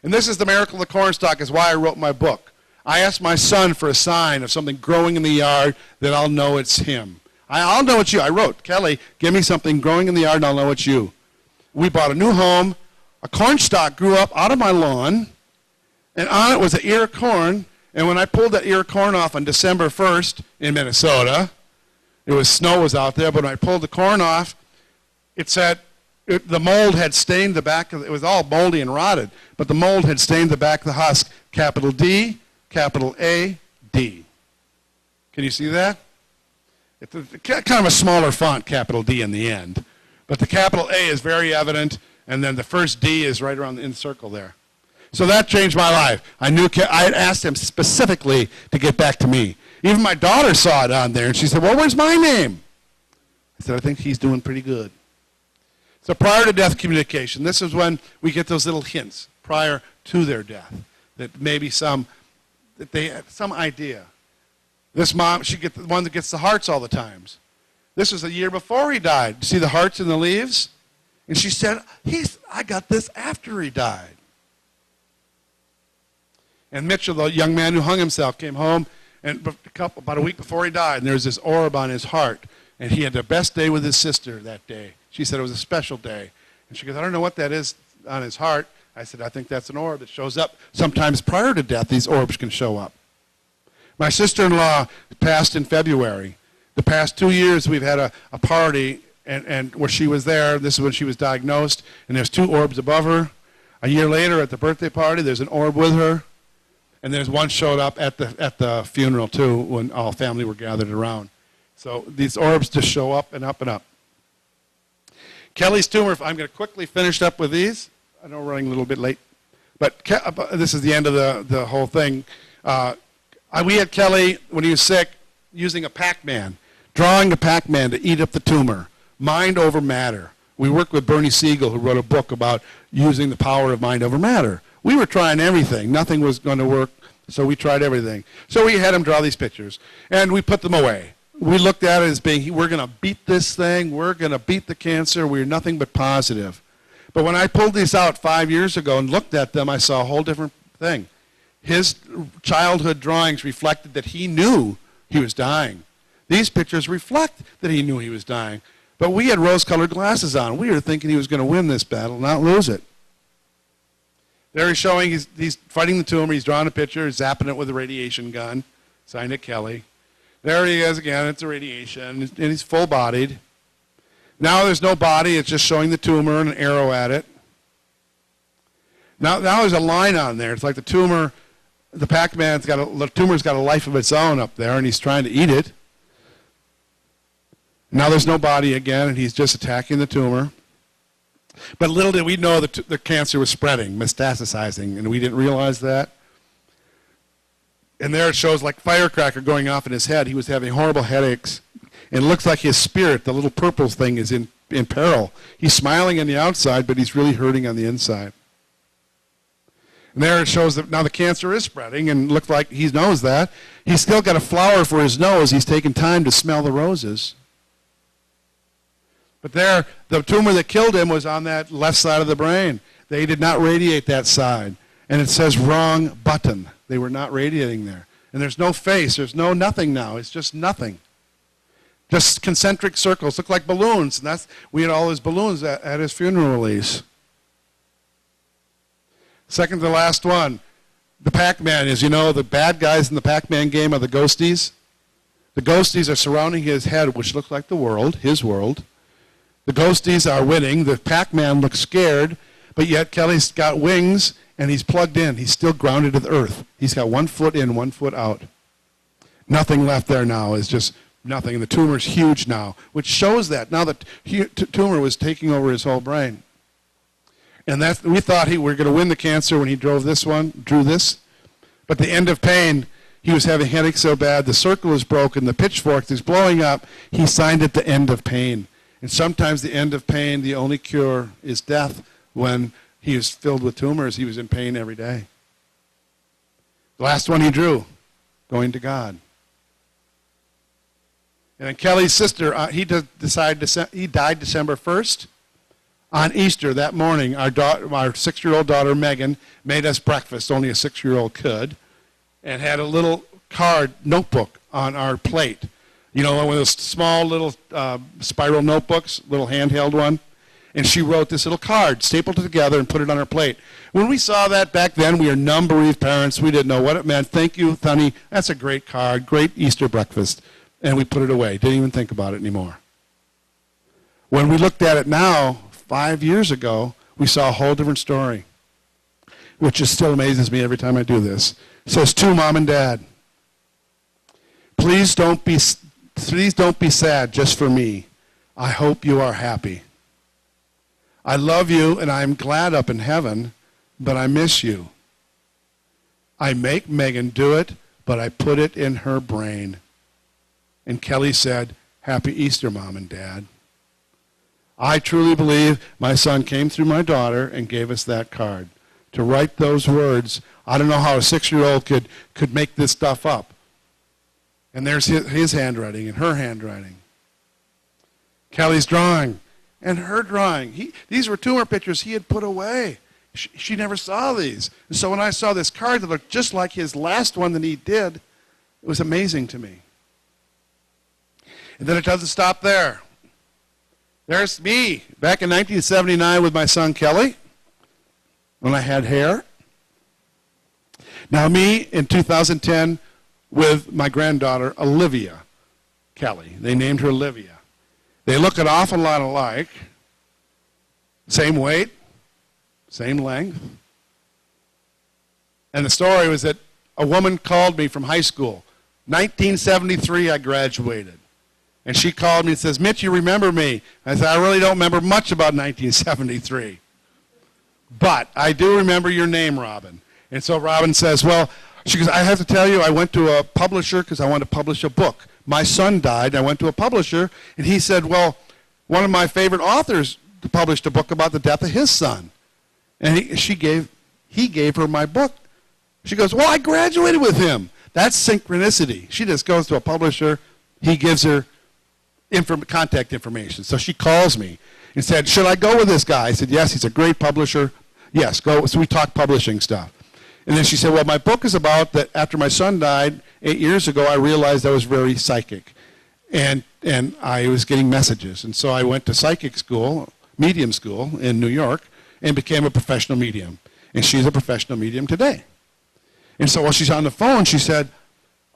And this is the miracle of the cornstalk, is why I wrote my book. I asked my son for a sign of something growing in the yard that I'll know it's him. I'll know it's you. I wrote, Kelly, give me something growing in the yard and I'll know it's you. We bought a new home. A cornstalk grew up out of my lawn, and on it was an ear of corn. And when I pulled that ear of corn off on December 1st in Minnesota, snow was out there, but when I pulled the corn off, it said, the mold had stained the back of it. Was all moldy and rotted, but the mold had stained the back of the husk. Capital D, capital A, D. Can you see that? It's kind of a smaller font, capital D in the end. But the capital A is very evident, and then the first D is right around in the circle there. So that changed my life. I had asked him specifically to get back to me. Even my daughter saw it on there, and she said, well, where's my name? I said, I think he's doing pretty good. So prior to death communication, this is when we get those little hints prior to their death, that maybe that they had some idea. This mom, she gets the one that gets the hearts all the times. This was a year before he died. See the hearts in the leaves? And she said, I got this after he died. And Mitchell, the young man who hung himself, came home and about a week before he died, and there was this orb on his heart. And he had the best day with his sister that day. She said it was a special day. And she goes, I don't know what that is on his heart. I said, I think that's an orb that shows up. Sometimes prior to death, these orbs can show up. My sister-in-law passed in February. The past 2 years, we've had a party and where she was there. This is when she was diagnosed. And there's 2 orbs above her. A year later at the birthday party, there's an orb with her. And there's one showed up at the funeral, too, when all family were gathered around. So these orbs just show up and up and up. Kelly's tumor, I'm going to quickly finish up with these. I know we're running a little bit late. But this is the end of the whole thing. We had Kelly, when he was sick, using a Pac-Man, drawing the Pac-Man to eat up the tumor. Mind over matter. We worked with Bernie Siegel, who wrote a book about using the power of mind over matter. We were trying everything. Nothing was going to work, so we tried everything. So we had him draw these pictures, and we put them away. We looked at it as being, we're going to beat this thing. We're going to beat the cancer. We're nothing but positive. But when I pulled these out 5 years ago and looked at them, I saw a whole different thing. His childhood drawings reflected that he knew he was dying. These pictures reflect that he knew he was dying. But we had rose-colored glasses on. We were thinking he was going to win this battle, not lose it. There he's showing he's fighting the tumor. He's drawing a picture, zapping it with a radiation gun. Signed it Kelly. There he is again. It's a radiation, and he's full-bodied. Now there's no body. It's just showing the tumor and an arrow at it. Now there's a line on there. It's like the tumor, the tumor's got a life of its own up there, and he's trying to eat it. Now there's no body again, and he's just attacking the tumor. But little did we know that the cancer was spreading, metastasizing, and we didn't realize that. And there it shows like firecracker going off in his head. He was having horrible headaches. And it looks like his spirit, the little purple thing, is in peril. He's smiling on the outside, but he's really hurting on the inside. And there it shows that now the cancer is spreading, and looks like he knows that. He's still got a flower for his nose. He's taken time to smell the roses. But there, the tumor that killed him was on that left side of the brain. They did not radiate that side. And it says wrong button. They were not radiating there. And there's no face. There's no nothing now. It's just nothing. Just concentric circles. Look like balloons. And we had all his balloons at his funeral release. Second to the last one. The Pac-Man is, the bad guys in the Pac-Man game are the ghosties. The ghosties are surrounding his head, which looks like the world, his world. The ghosties are winning. The Pac-Man looks scared. But yet Kelly's got wings, and he's plugged in. He's still grounded to the earth. He's got 1 foot in, 1 foot out. Nothing left there now. Is just nothing. And the tumor's huge now, which shows that. Now the tumor was taking over his whole brain. And we thought we were going to win the cancer when he drew this. But the end of pain, he was having headaches so bad, the circle is broken, the pitchfork is blowing up. He signed it the end of pain. And sometimes the end of pain, the only cure is death. When he was filled with tumors, he was in pain every day. The last one he drew, going to God. And then Kelly's sister, he died December 1st. On Easter that morning, our 6-year-old daughter, Megan, made us breakfast, only a 6-year-old could, and had a little notebook on our plate. You know, one of those small little spiral notebooks, little handheld one. And she wrote this little card, stapled it together, and put it on her plate. When we saw that back then, we were non-bereaved parents. We didn't know what it meant. Thank you, honey. That's a great card, great Easter breakfast. And we put it away. Didn't even think about it anymore. When we looked at it now, 5 years ago, we saw a whole different story, which just still amazes me every time I do this. It says, to Mom and Dad, please don't be sad just for me. I hope you are happy. I love you and I'm glad up in heaven, but I miss you. I make Megan do it, but I put it in her brain. And Kelly said, Happy Easter, Mom and Dad. I truly believe my son came through my daughter and gave us that card. To write those words, I don't know how a 6-year-old could make this stuff up. And there's his handwriting and her handwriting. Kelly's drawing and her drawing. These were tumor pictures he had put away. She never saw these. And so when I saw this card that looked just like his last one that he did, it was amazing to me. And then it doesn't stop there. There's me back in 1979 with my son Kelly when I had hair. Now me in 2010 with my granddaughter Olivia Kelly. They named her Olivia. They look an awful lot alike. Same weight, same length. And the story was that a woman called me from high school. 1973 I graduated. And she called me and says, Mitch, you remember me? I said, I really don't remember much about 1973. But I do remember your name, Robin. And so Robin says, well, she goes, I have to tell you, I went to a publisher because I wanted to publish a book. My son died. I went to a publisher, and he said, well, one of my favorite authors published a book about the death of his son. And he gave her my book. She goes, well, I graduated with him. That's synchronicity. She just goes to a publisher. He gives her contact information. So she calls me and said, should I go with this guy? I said, yes, he's a great publisher. Yes, go. So we talked publishing stuff. And then she said, well, my book is about that after my son died 8 years ago, I realized I was very psychic. And I was getting messages. And so I went to psychic school, medium school in New York, and became a professional medium. And she's a professional medium today. And so while she's on the phone, she said,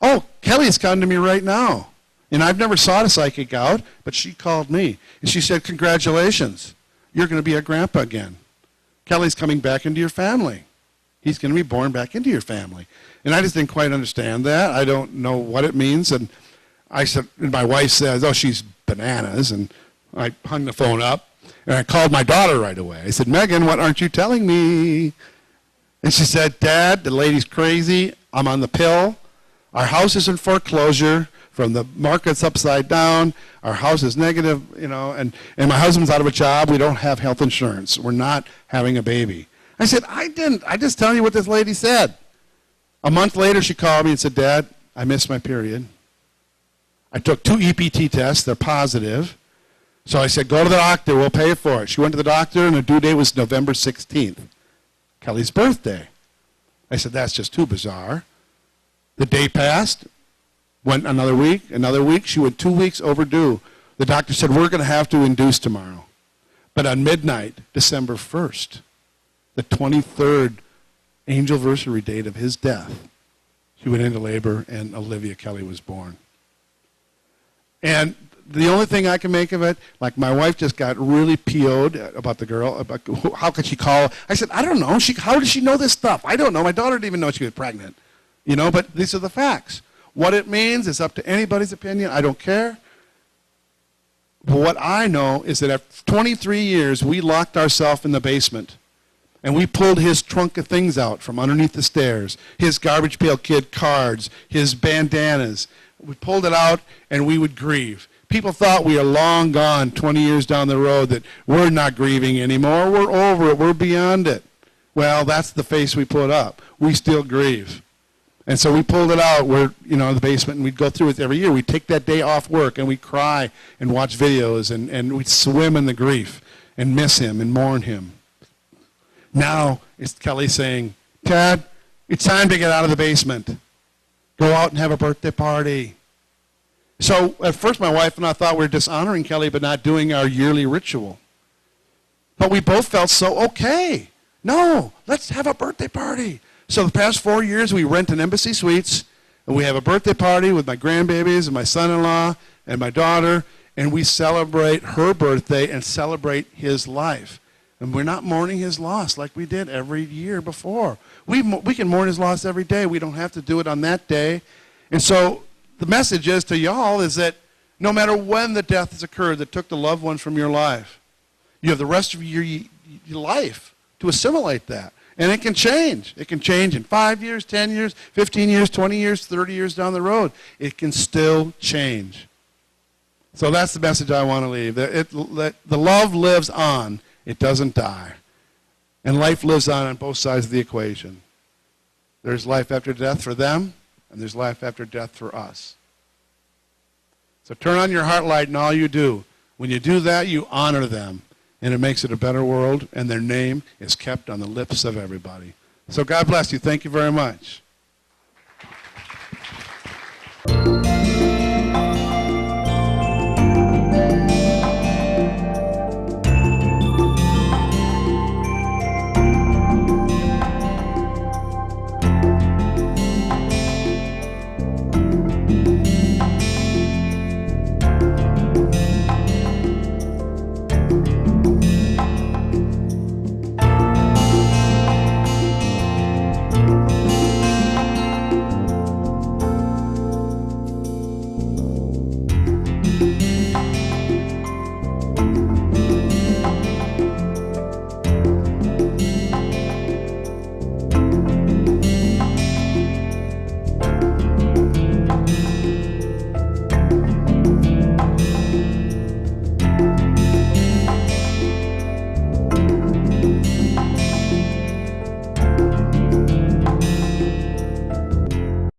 oh, Kelly's coming to me right now. And I've never sought a psychic out, but she called me. And she said, congratulations, you're going to be a grandpa again. Kelly's coming back into your family. He's going to be born back into your family. And I just didn't quite understand that. I don't know what it means. And I said, and my wife says, oh, she's bananas. And I hung the phone up, and I called my daughter right away. I said, Megan, what aren't you telling me? And she said, Dad, the lady's crazy. I'm on the pill. Our house is in foreclosure. From the market's upside down, our house is negative, and my husband's out of a job. We don't have health insurance. We're not having a baby. I said, I just telling you what this lady said. A month later, she called me and said, Dad, I missed my period. I took 2 EPT tests. They're positive. So I said, go to the doctor. We'll pay for it. She went to the doctor, and the due date was November 16th, Kelly's birthday. I said, that's just too bizarre. The day passed. Went another week. She went 2 weeks overdue. The doctor said, we're going to have to induce tomorrow. But on midnight, December 1st, the 23rd angelversary date of his death, she went into labor and Olivia Kelly was born. And the only thing I can make of it, like my wife just got really PO'd about the girl. About how could she call? I said, I don't know. How did she know this stuff? I don't know. My daughter didn't even know she was pregnant. But these are the facts. What it means is up to anybody's opinion. I don't care. But what I know is that after 23 years, we locked ourselves in the basement. And we pulled his trunk of things out from underneath the stairs. His Garbage Pail Kid cards, his bandanas. We pulled it out and we would grieve. People thought we are long gone 20 years down the road, that we're not grieving anymore. We're over it. We're beyond it. Well, that's the face we put up. We still grieve. And so we pulled it out. We're, in the basement, and we'd go through it every year. We'd take that day off work, and we'd cry and watch videos, and we'd swim in the grief and miss him and mourn him. Now it's Kelly saying, Dad, it's time to get out of the basement. Go out and have a birthday party. So at first my wife and I thought we were dishonoring Kelly but not doing our yearly ritual. But we both felt so okay. No, let's have a birthday party. So the past 4 years we rent an Embassy Suites, and we have a birthday party with my grandbabies and my son-in-law and my daughter, and we celebrate her birthday and celebrate his life. And we're not mourning his loss like we did every year before. We can mourn his loss every day. We don't have to do it on that day. And so the message is to y'all is that no matter when the death has occurred that took the loved one from your life, you have the rest of your life to assimilate that. And it can change. It can change in 5 years, 10 years, 15 years, 20 years, 30 years down the road. It can still change. So that's the message I want to leave. The love lives on. It doesn't die. And life lives on both sides of the equation. There's life after death for them, and there's life after death for us. So turn on your heart light in all you do. When you do that, you honor them, and it makes it a better world, and their name is kept on the lips of everybody. So God bless you. Thank you very much.